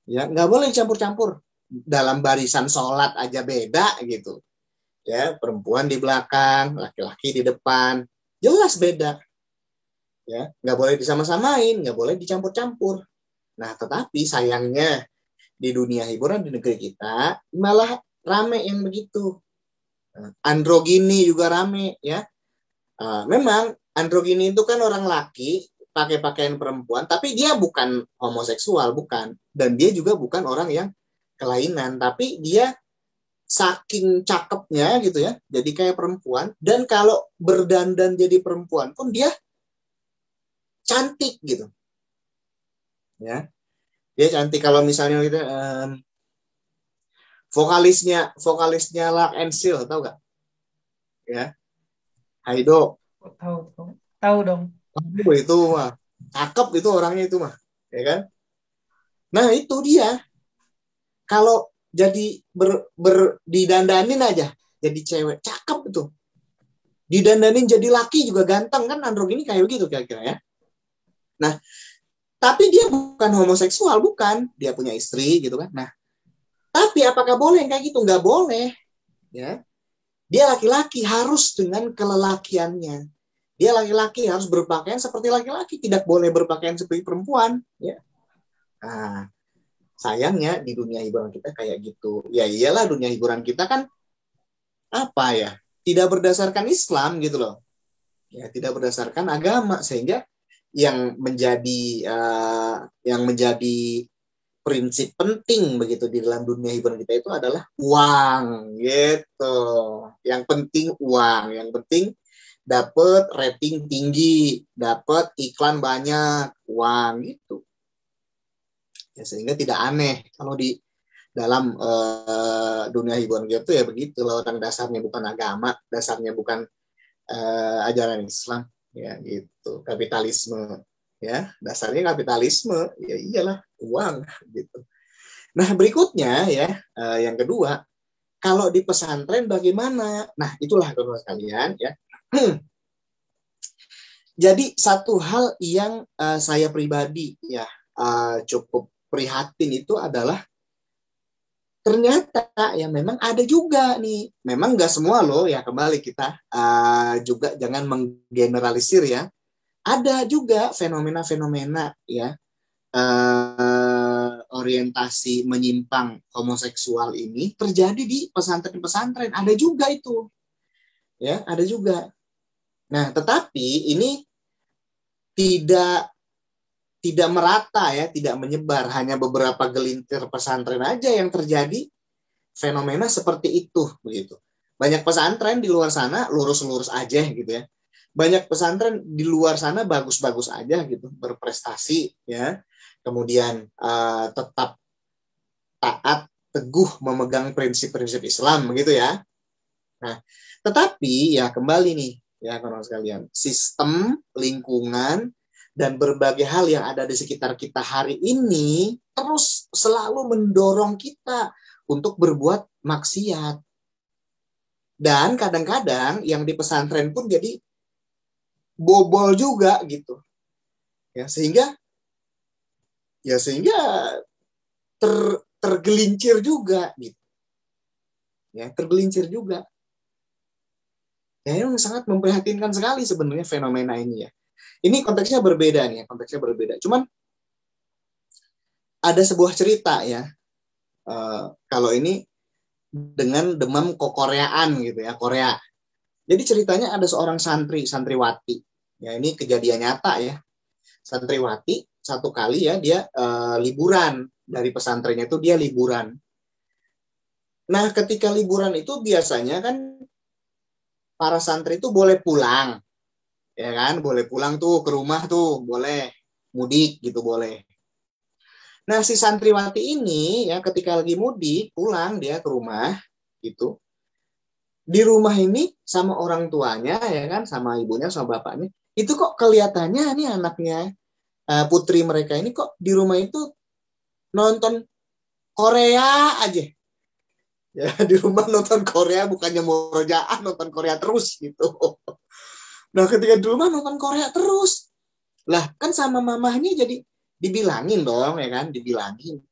Ya, nggak boleh dicampur-campur. Dalam barisan sholat aja beda gitu. Ya, perempuan di belakang, laki-laki di depan, jelas beda. Ya, nggak boleh disama-samain, nggak boleh dicampur-campur. Nah, tetapi sayangnya di dunia hiburan di negeri kita malah rame yang begitu. Androgini juga rame ya. Memang androgini itu kan orang laki pakai pakaian perempuan, tapi dia bukan homoseksual, bukan. Dan dia juga bukan orang yang kelainan, tapi dia saking cakepnya gitu ya, jadi kayak perempuan. Dan kalau berdandan jadi perempuan pun dia cantik gitu. ya. Dia cantik. Kalau misalnya kita vokalisnya Lark and Seal, tahu gak? Ya, Haido. Tahu dong. Itu mah cakep itu orangnya itu mah, ya kan? Nah itu dia. Kalau jadi didandanin aja jadi cewek cakep itu, didandanin jadi laki juga ganteng kan, androgini kayak gitu kira-kira ya. Nah tapi dia bukan homoseksual, bukan, dia punya istri gitu kan. Nah tapi apakah boleh kayak gitu? Nggak boleh ya. Dia laki-laki harus dengan kelelakiannya. Dia laki-laki harus berpakaian seperti laki-laki, tidak boleh berpakaian seperti perempuan ya. Nah sayangnya di dunia hiburan kita kayak gitu. Ya iyalah, dunia hiburan kita kan apa ya, tidak berdasarkan Islam gitu loh ya, tidak berdasarkan agama, sehingga yang menjadi prinsip penting begitu di dalam dunia hiburan kita itu adalah uang gitu. Yang penting uang, yang penting dapat rating tinggi, dapat iklan banyak, uang gitu ya. Sehingga tidak aneh kalau di dalam dunia hiburan gitu ya begitu loh. Orang dasarnya bukan agama, dasarnya bukan ajaran Islam ya gitu, kapitalisme ya, dasarnya kapitalisme ya, iyalah uang gitu. Nah berikutnya ya, yang kedua, kalau di pesantren bagaimana? Nah itulah teman-teman sekalian ya. Jadi satu hal yang saya pribadi ya cukup prihatin itu adalah ternyata ya memang ada juga nih, memang nggak semua loh ya, kembali kita juga jangan menggeneralisir ya, ada juga fenomena-fenomena ya orientasi menyimpang homoseksual ini terjadi di pesantren-pesantren, ada juga itu ya, ada juga. Nah tetapi ini tidak merata ya, tidak menyebar, hanya beberapa gelintir pesantren aja yang terjadi fenomena seperti itu begitu. Banyak pesantren di luar sana lurus-lurus aja gitu ya. Banyak pesantren di luar sana bagus-bagus aja gitu, berprestasi ya. Kemudian tetap taat, teguh memegang prinsip-prinsip Islam begitu ya. Nah, tetapi ya kembali nih ya kawan sekalian, sistem, lingkungan, dan berbagai hal yang ada di sekitar kita hari ini terus selalu mendorong kita untuk berbuat maksiat. Dan kadang-kadang yang di pesantren pun jadi bobol juga gitu. Ya, sehingga tergelincir juga gitu. Ya, tergelincir juga. Ya, yang sangat memprihatinkan sekali sebenarnya fenomena ini ya. Ini konteksnya berbeda nih, konteksnya berbeda. Cuman ada sebuah cerita ya. Kalau ini dengan demam kekoreaan gitu ya, Korea. Jadi ceritanya ada seorang santriwati. Ya ini kejadian nyata ya. Santriwati satu kali ya dia liburan dari pesantrennya, itu dia liburan. Nah, ketika liburan itu biasanya kan para santri itu boleh pulang. Ya kan, boleh pulang tuh ke rumah tuh, boleh mudik gitu boleh. Nah, si santriwati ini ya ketika lagi mudik pulang dia ke rumah gitu. Di rumah ini sama orang tuanya ya kan, sama ibunya sama bapaknya, itu kok kelihatannya nih anaknya putri mereka ini kok di rumah itu nonton Korea aja. Ya di rumah nonton Korea, bukannya murojaah, nonton Korea terus gitu. Nah, ketika di rumah nonton Korea terus, lah kan sama mamahnya jadi dibilangin dong ya kan, dibilangin.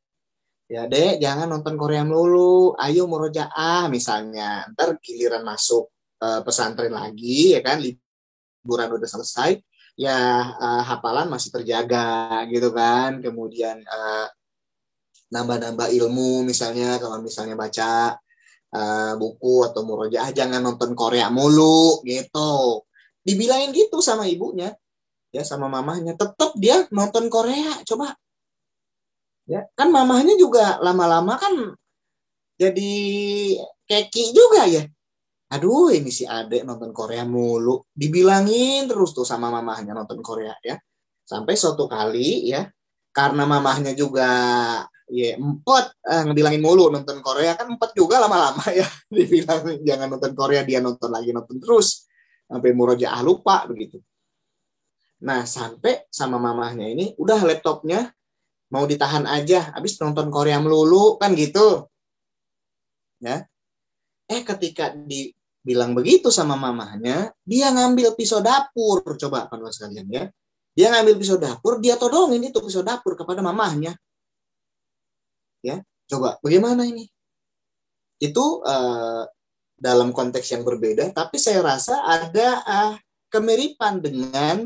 Ya dek, jangan nonton Korea melulu, ayo murojaah misalnya. Ntar giliran masuk pesantren lagi ya kan, liburan udah selesai, ya hafalan masih terjaga gitu kan. Kemudian nambah-nambah ilmu misalnya, kalau misalnya baca buku atau murojaah jangan nonton Korea mulu gitu. Dibilangin gitu sama ibunya, ya sama mamahnya. Tetap dia nonton Korea, coba. Ya, kan mamahnya juga lama-lama kan jadi keki juga ya. Aduh, ini si adek nonton Korea mulu. Dibilangin terus tuh sama mamahnya nonton Korea ya. Sampai suatu kali ya, karena mamahnya juga ya empet ngebilangin mulu nonton Korea, kan empet juga lama-lama ya. Dibilang jangan nonton Korea, dia nonton lagi, nonton terus sampai murojaah lupa begitu. Nah, sampai sama mamahnya ini udah laptopnya mau ditahan aja, habis nonton Korea melulu kan gitu ya. Ketika dibilang begitu sama mamahnya, dia ngambil pisau dapur. Coba kan sekalian ya, dia ngambil pisau dapur, dia todongin itu pisau dapur kepada mamahnya ya. Coba bagaimana ini? Itu dalam konteks yang berbeda, tapi saya rasa ada kemiripan dengan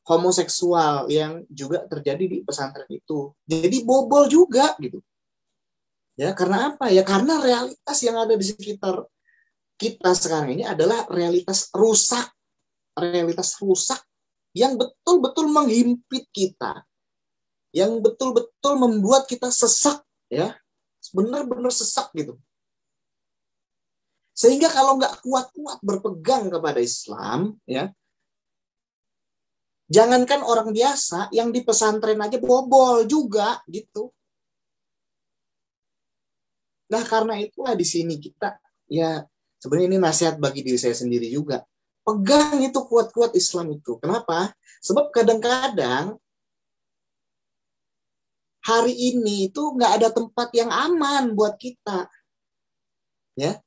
homoseksual yang juga terjadi di pesantren itu. Jadi bobol juga gitu. Ya, karena apa? Ya karena realitas yang ada di sekitar kita sekarang ini adalah realitas rusak yang betul-betul menghimpit kita, yang betul-betul membuat kita sesak ya, benar-benar sesak gitu. Sehingga kalau nggak kuat-kuat berpegang kepada Islam ya, jangankan orang biasa, yang di pesantren aja bobol juga gitu. Nah, karena itulah di sini kita ya, sebenarnya ini nasihat bagi diri saya sendiri juga. Pegang itu kuat-kuat Islam itu. Kenapa? Sebab kadang-kadang hari ini itu nggak ada tempat yang aman buat kita. Ya,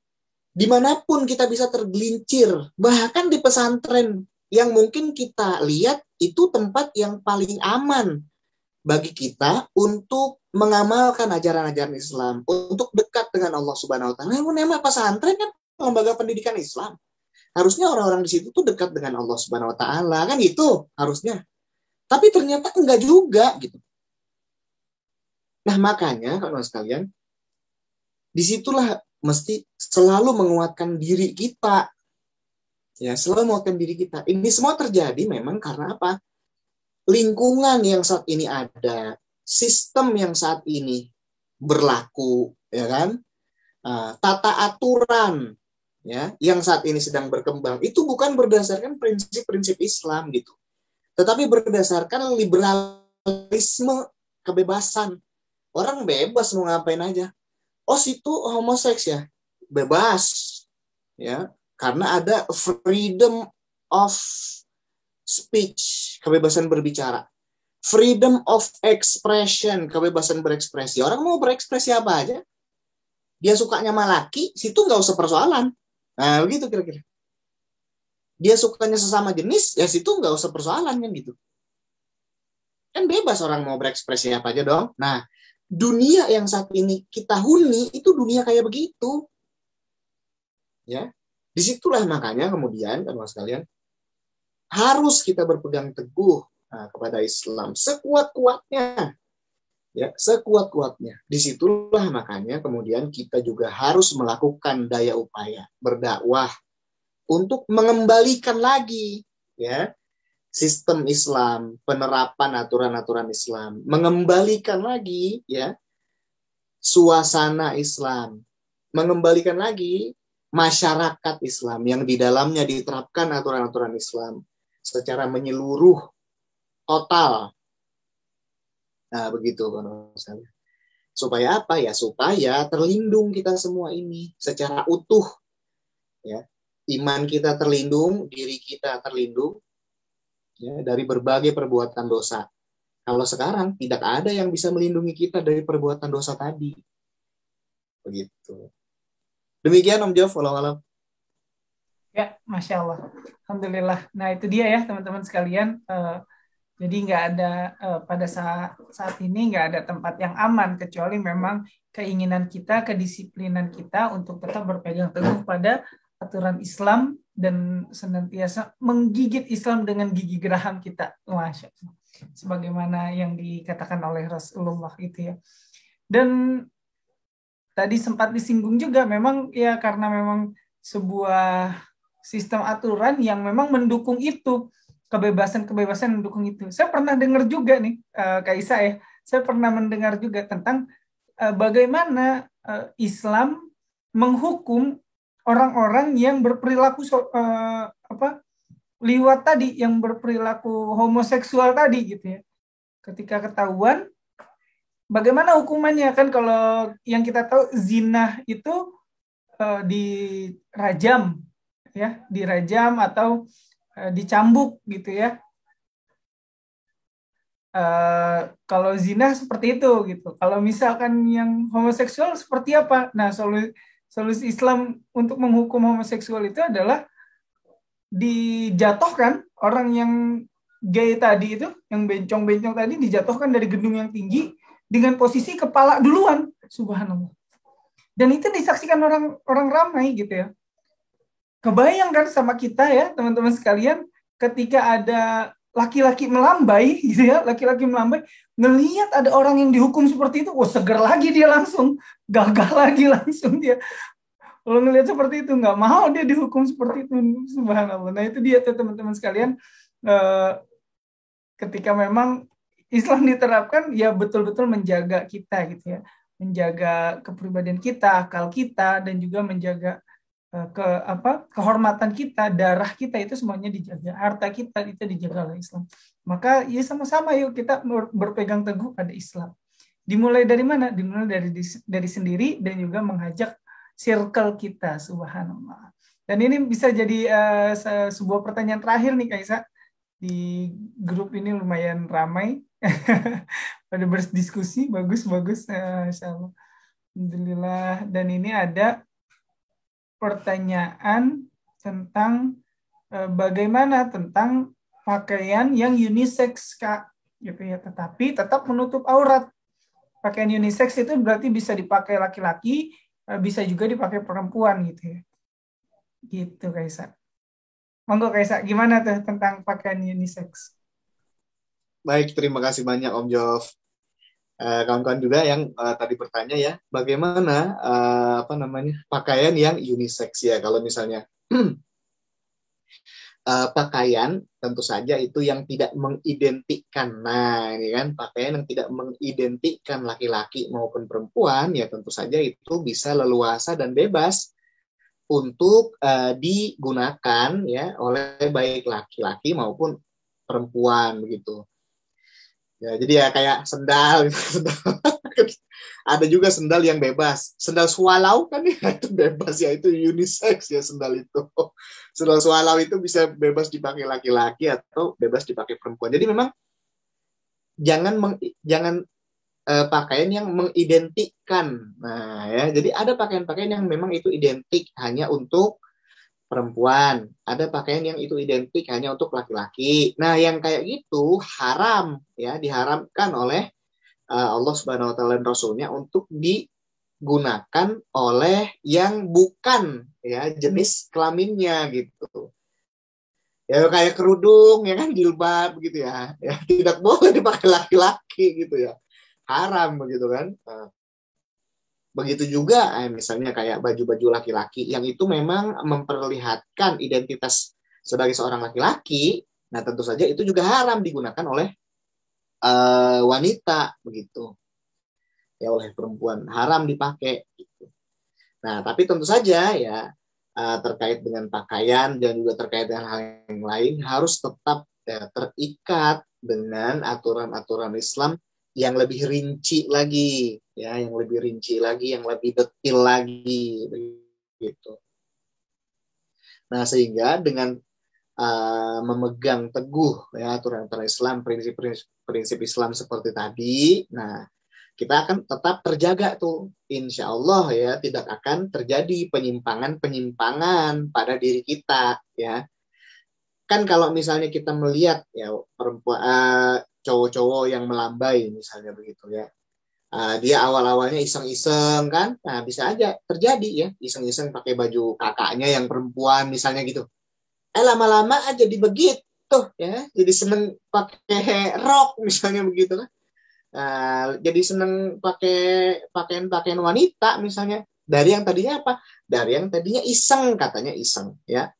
dimanapun kita bisa tergelincir. Bahkan di pesantren yang mungkin kita lihat itu tempat yang paling aman bagi kita untuk mengamalkan ajaran-ajaran Islam, untuk dekat dengan Allah Subhanahu wa taala. Nama pesantren kan lembaga pendidikan Islam. Harusnya orang-orang di situ tuh dekat dengan Allah Subhanahu wa taala, kan itu harusnya. Tapi ternyata enggak juga gitu. Nah, makanya kawan sekalian, disitulah mesti selalu menguatkan diri kita. Ya, selalu menguatkan diri kita. Ini semua terjadi memang karena apa? Lingkungan yang saat ini ada, sistem yang saat ini berlaku, ya kan? Tata aturan ya yang saat ini sedang berkembang itu bukan berdasarkan prinsip-prinsip Islam gitu, tetapi berdasarkan liberalisme, kebebasan. Orang bebas mau ngapain aja. Oh, situ homoseks ya, bebas ya, karena ada freedom of speech, kebebasan berbicara. Freedom of expression, kebebasan berekspresi. Orang mau berekspresi apa aja. Dia sukanya sama laki, situ nggak usah persoalan. Nah, begitu kira-kira. Dia sukanya sesama jenis, ya situ nggak usah persoalan kan gitu. Kan bebas orang mau berekspresi apa aja dong. Nah, dunia yang saat ini kita huni, itu dunia kayak begitu. Ya, disitulah makanya kemudian, teman-teman sekalian, harus kita berpegang teguh kepada Islam sekuat-kuatnya, ya, sekuat-kuatnya. Disitulah makanya kemudian kita juga harus melakukan daya upaya berdakwah untuk mengembalikan lagi, ya, sistem Islam, penerapan aturan-aturan Islam, mengembalikan lagi, ya, suasana Islam, mengembalikan lagi masyarakat Islam yang di dalamnya diterapkan aturan-aturan Islam secara menyeluruh, total. Nah, begitu kan. Supaya apa ya? Supaya terlindung kita semua ini secara utuh. Ya. Iman kita terlindung, diri kita terlindung ya, dari berbagai perbuatan dosa. Kalau sekarang tidak ada yang bisa melindungi kita dari perbuatan dosa tadi. Begitu. Demikian Om Jof, walau alam. Ya, Masya Allah. Alhamdulillah. Nah, itu dia ya teman-teman sekalian. Jadi nggak ada pada saat ini nggak ada tempat yang aman kecuali memang keinginan kita, kedisiplinan kita untuk tetap berpegang teguh pada aturan Islam dan senantiasa menggigit Islam dengan gigi geraham kita. Masya Allah. Sebagaimana yang dikatakan oleh Rasulullah itu ya. Dan tadi sempat disinggung juga memang ya karena memang sebuah sistem aturan yang memang mendukung itu, kebebasan-kebebasan mendukung itu. Saya pernah dengar juga nih, Kak Isa ya, saya pernah mendengar juga tentang bagaimana Islam menghukum orang-orang yang berperilaku liwat tadi, yang berperilaku homoseksual tadi gitu ya. Ketika ketahuan, bagaimana hukumannya? Kan kalau yang kita tahu zina itu dirajam, ya, dirajam atau dicambuk gitu ya. Kalau zina seperti itu gitu. Kalau misalkan yang homoseksual seperti apa? Nah, solusi Islam untuk menghukum homoseksual itu adalah dijatuhkan orang yang gay tadi itu, yang bencong-bencong tadi dijatuhkan dari gedung yang tinggi dengan posisi kepala duluan. Subhanallah. Dan itu disaksikan orang ramai gitu ya. Kebayang kan sama kita ya, teman-teman sekalian, ketika ada laki-laki melambai gitu ya, laki-laki melambai, ngelihat ada orang yang dihukum seperti itu, seger lagi dia langsung, gagah lagi langsung dia. Kalau ngelihat seperti itu, nggak mau dia dihukum seperti itu. Subhanallah. Nah itu dia tuh teman-teman sekalian, ketika memang Islam diterapkan, ya betul-betul menjaga kita gitu ya, menjaga kepribadian kita, akal kita, dan juga menjaga kehormatan kita, darah kita itu semuanya dijaga, harta kita itu dijaga oleh Islam. Maka ya sama-sama yuk kita berpegang teguh pada Islam. Dimulai dari mana? Dimulai dari sendiri dan juga mengajak circle kita. Subhanallah. Dan ini bisa jadi sebuah pertanyaan terakhir nih Kaisa. Di grup ini lumayan ramai. Pada berdiskusi, bagus-bagus. Insyaallah. Alhamdulillah. Dan ini ada pertanyaan tentang bagaimana tentang pakaian yang unisex, Kak, gitu ya, tetapi tetap menutup aurat. Pakaian unisex itu berarti bisa dipakai laki-laki, bisa juga dipakai perempuan gitu ya. Gitu, Kaisa. Monggo Kaisa, gimana tuh tentang pakaian unisex? Baik, terima kasih banyak Om Jov. Kawan-kawan juga yang tadi bertanya ya, bagaimana pakaian yang unisex ya. Kalau misalnya pakaian tentu saja itu yang tidak mengidentikan. Nah, ini kan pakaian yang tidak mengidentikan laki-laki maupun perempuan ya tentu saja itu bisa leluasa dan bebas untuk digunakan ya oleh baik laki-laki maupun perempuan begitu. Ya, jadi ya kayak sendal gitu. Ada juga sendal yang bebas. Sendal swallow kan ya itu bebas ya, itu unisex ya sendal itu. Sendal swallow itu bisa bebas dipakai laki-laki atau bebas dipakai perempuan. Jadi memang jangan pakaian yang mengidentikan. Nah, ya, jadi ada pakaian-pakaian yang memang itu identik hanya untuk perempuan, ada pakaian yang itu identik hanya untuk laki-laki. Nah, yang kayak gitu haram ya, diharamkan oleh Allah Subhanahu wa taala dan Rasulnya untuk digunakan oleh yang bukan ya jenis kelaminnya gitu. Ya kayak kerudung ya kan, jilbab gitu ya. Ya tidak boleh dipakai laki-laki gitu ya. Haram begitu kan. Begitu juga misalnya kayak baju-baju laki-laki yang itu memang memperlihatkan identitas sebagai seorang laki-laki. Nah tentu saja itu juga haram digunakan oleh wanita begitu. Ya oleh perempuan haram dipakai gitu. Nah tapi tentu saja ya terkait dengan pakaian dan juga terkait dengan hal yang lain harus tetap terikat dengan aturan-aturan Islam yang lebih rinci lagi, ya, yang lebih rinci lagi, yang lebih detail lagi, begitu. Nah, sehingga dengan memegang teguh ya aturan-aturan Islam, prinsip Islam seperti tadi, nah kita akan tetap terjaga tuh, insya Allah ya, tidak akan terjadi penyimpangan pada diri kita, ya. Kan kalau misalnya kita melihat ya perempuan cowok-cowok yang melambai misalnya begitu ya. Dia awal-awalnya iseng-iseng kan. Nah, bisa aja terjadi ya, iseng-iseng pakai baju kakaknya yang perempuan misalnya gitu. Lama-lama aja jadi begitu ya. Jadi seneng pakai rok misalnya begitu kan. Jadi seneng pakai pakaian wanita misalnya. Dari yang tadinya apa? Dari yang tadinya iseng, katanya iseng ya.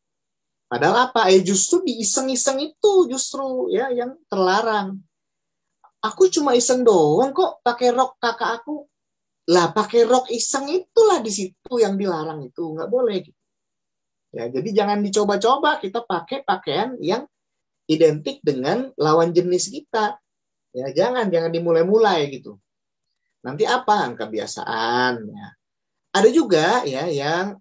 Padahal apa? Justru di iseng-iseng itu justru ya yang terlarang. Aku cuma iseng doang kok pakai rok kakak aku. Lah pakai rok iseng itulah di situ yang dilarang itu, nggak boleh. Ya, jadi jangan dicoba-coba kita pakai pakaian yang identik dengan lawan jenis kita. Ya, jangan dimulai-mulai gitu. Nanti apa? Kebiasaan. Ya. Ada juga ya yang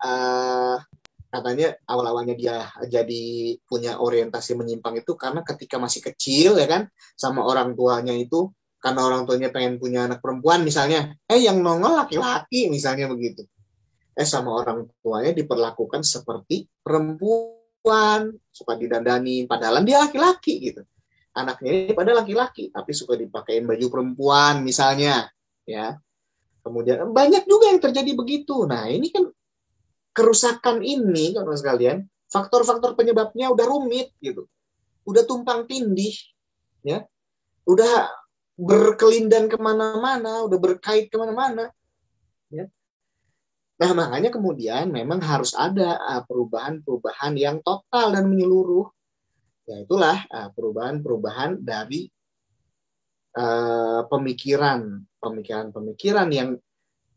katanya awal-awalnya dia jadi punya orientasi menyimpang itu karena ketika masih kecil ya kan, sama orang tuanya itu, karena orang tuanya pengen punya anak perempuan misalnya, yang nongol laki-laki misalnya begitu. Sama orang tuanya diperlakukan seperti perempuan, suka didandani, padahal dia laki-laki gitu. Anaknya ini pada laki-laki, tapi suka dipakein baju perempuan misalnya, ya. Kemudian banyak juga yang terjadi begitu. Nah, ini kan kerusakan ini, teman sekalian, faktor-faktor penyebabnya udah rumit gitu, udah tumpang tindih, ya, udah berkelindan kemana-mana, udah berkait kemana-mana, ya. Nah, makanya kemudian memang harus ada perubahan-perubahan yang total dan menyeluruh. Ya, itulah perubahan-perubahan dari pemikiran yang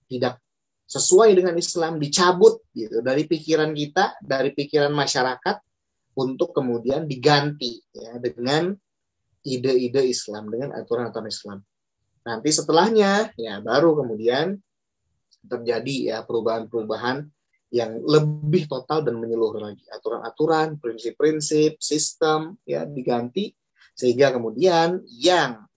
tidak sesuai dengan Islam, dicabut gitu dari pikiran kita, dari pikiran masyarakat, untuk kemudian diganti ya dengan ide-ide Islam, dengan aturan-aturan Islam. Nanti setelahnya ya baru kemudian terjadi ya perubahan-perubahan yang lebih total dan menyeluruh lagi. Aturan-aturan, prinsip-prinsip, sistem ya diganti, sehingga kemudian yang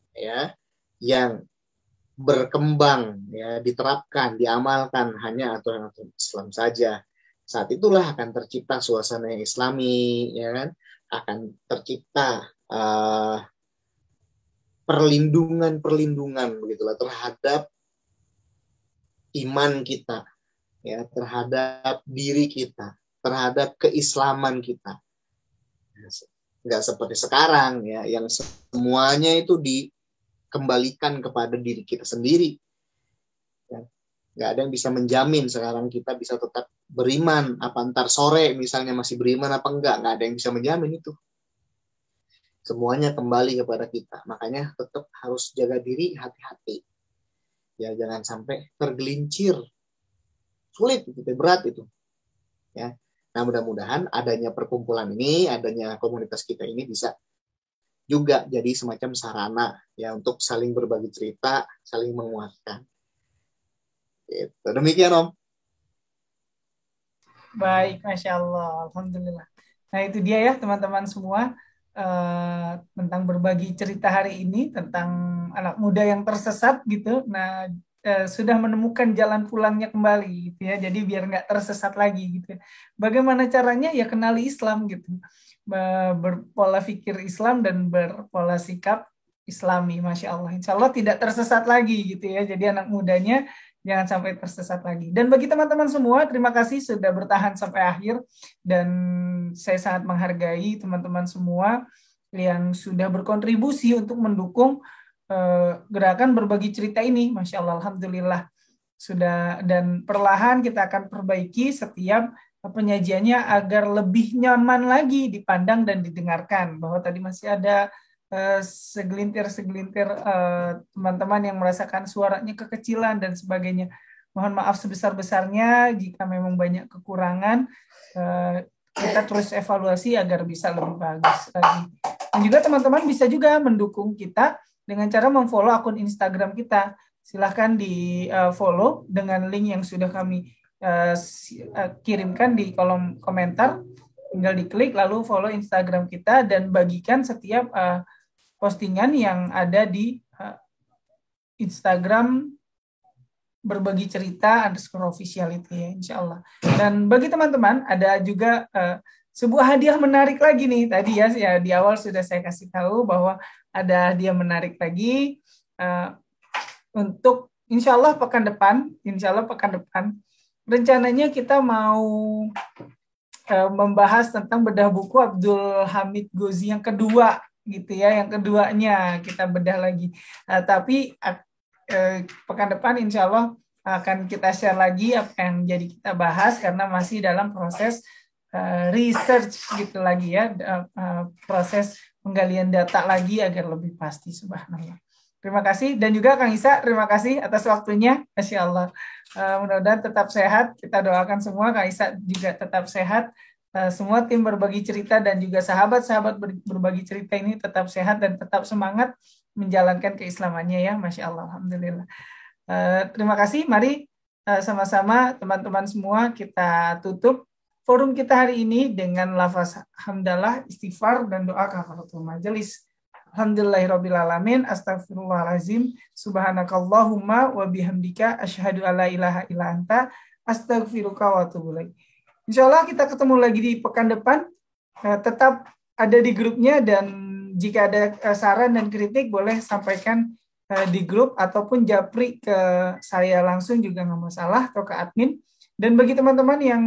berkembang ya diterapkan, diamalkan hanya aturan-aturan Islam saja. Saat itulah akan tercipta suasana yang Islami, ya kan? Akan tercipta perlindungan begitulah terhadap iman kita, ya, terhadap diri kita, terhadap keislaman kita. Nggak seperti sekarang ya, yang semuanya itu dikembalikan kepada diri kita sendiri. Ya. Nggak ada yang bisa menjamin sekarang kita bisa tetap beriman, apa ntar sore misalnya masih beriman apa enggak, nggak ada yang bisa menjamin itu. Semuanya kembali kepada kita. Makanya tetap harus jaga diri, hati-hati. Ya, jangan sampai tergelincir. Sulit, gitu, berat itu. Ya. Nah, mudah-mudahan adanya perkumpulan ini, adanya komunitas kita ini bisa juga jadi semacam sarana ya untuk saling berbagi cerita, saling menguatkan. Gitu. Demikian, Om. Baik, Masya Allah, Alhamdulillah. Nah, itu dia ya teman-teman semua, tentang berbagi cerita hari ini tentang anak muda yang tersesat gitu. Nah, sudah menemukan jalan pulangnya kembali gitu ya. Jadi biar nggak tersesat lagi gitu. Bagaimana caranya? Ya kenali Islam gitu. Berpola pikir Islam dan berpola sikap Islami, Masya Allah. Insya Allah tidak tersesat lagi gitu ya. Jadi anak mudanya jangan sampai tersesat lagi. Dan bagi teman-teman semua, terima kasih sudah bertahan sampai akhir. Dan saya sangat menghargai teman-teman semua yang sudah berkontribusi untuk mendukung gerakan berbagi cerita ini. Masya Allah, Alhamdulillah. Sudah, dan perlahan kita akan perbaiki setiap penyajiannya agar lebih nyaman lagi dipandang dan didengarkan. Bahwa tadi masih ada segelintir teman-teman yang merasakan suaranya kekecilan dan sebagainya. Mohon maaf sebesar-besarnya jika memang banyak kekurangan. Kita terus evaluasi agar bisa lebih bagus lagi. Dan juga teman-teman bisa juga mendukung kita dengan cara memfollow akun Instagram kita. Silahkan di follow dengan link yang sudah kami kirimkan di kolom komentar. Tinggal diklik lalu follow Instagram kita dan bagikan setiap postingan yang ada di Instagram berbagi cerita _officiality ya, insya Allah. Dan bagi teman-teman ada juga sebuah hadiah menarik lagi nih. Tadi ya di awal sudah saya kasih tahu bahwa ada hadiah menarik lagi untuk insya Allah pekan depan. Rencananya kita mau membahas tentang bedah buku Abdul Hamid Ghozi yang kedua gitu ya, yang keduanya kita bedah lagi. Tapi pekan depan insya Allah akan kita share lagi apa yang jadi kita bahas karena masih dalam proses research gitu lagi ya, proses penggalian data lagi agar lebih pasti. Subhanallah. Terima kasih, dan juga Kang Isa, terima kasih atas waktunya. Masya Allah. Mudah-mudahan tetap sehat. Kita doakan semua Kang Isa juga tetap sehat semua tim berbagi cerita dan juga sahabat-sahabat berbagi cerita ini tetap sehat dan tetap semangat menjalankan keislamannya ya, Masya Allah, Alhamdulillah. Terima kasih, mari sama-sama teman-teman semua kita tutup forum kita hari ini dengan lafaz hamdalah, istighfar, dan doa kafaratul majelis. Alhamdulillahirrabbilalamin, astagfirullahalazim, subhanakallahumma wa bihamdika, asyhadu alla ilaha illa anta, astaghfiruka wa atubu ilaik. Insya Allah kita ketemu lagi di pekan depan. Tetap ada di grupnya, dan jika ada saran dan kritik boleh sampaikan di grup ataupun japri ke saya langsung juga nggak masalah, atau ke admin. Dan bagi teman-teman yang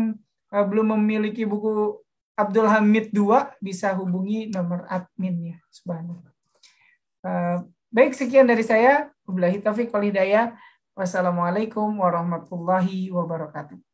belum memiliki buku Abdul Hamid II, bisa hubungi nomor adminnya. Subhanallah. Baik, sekian dari saya. Wabillahi taufiq wal hidayah. Wassalamualaikum warahmatullahi wabarakatuh.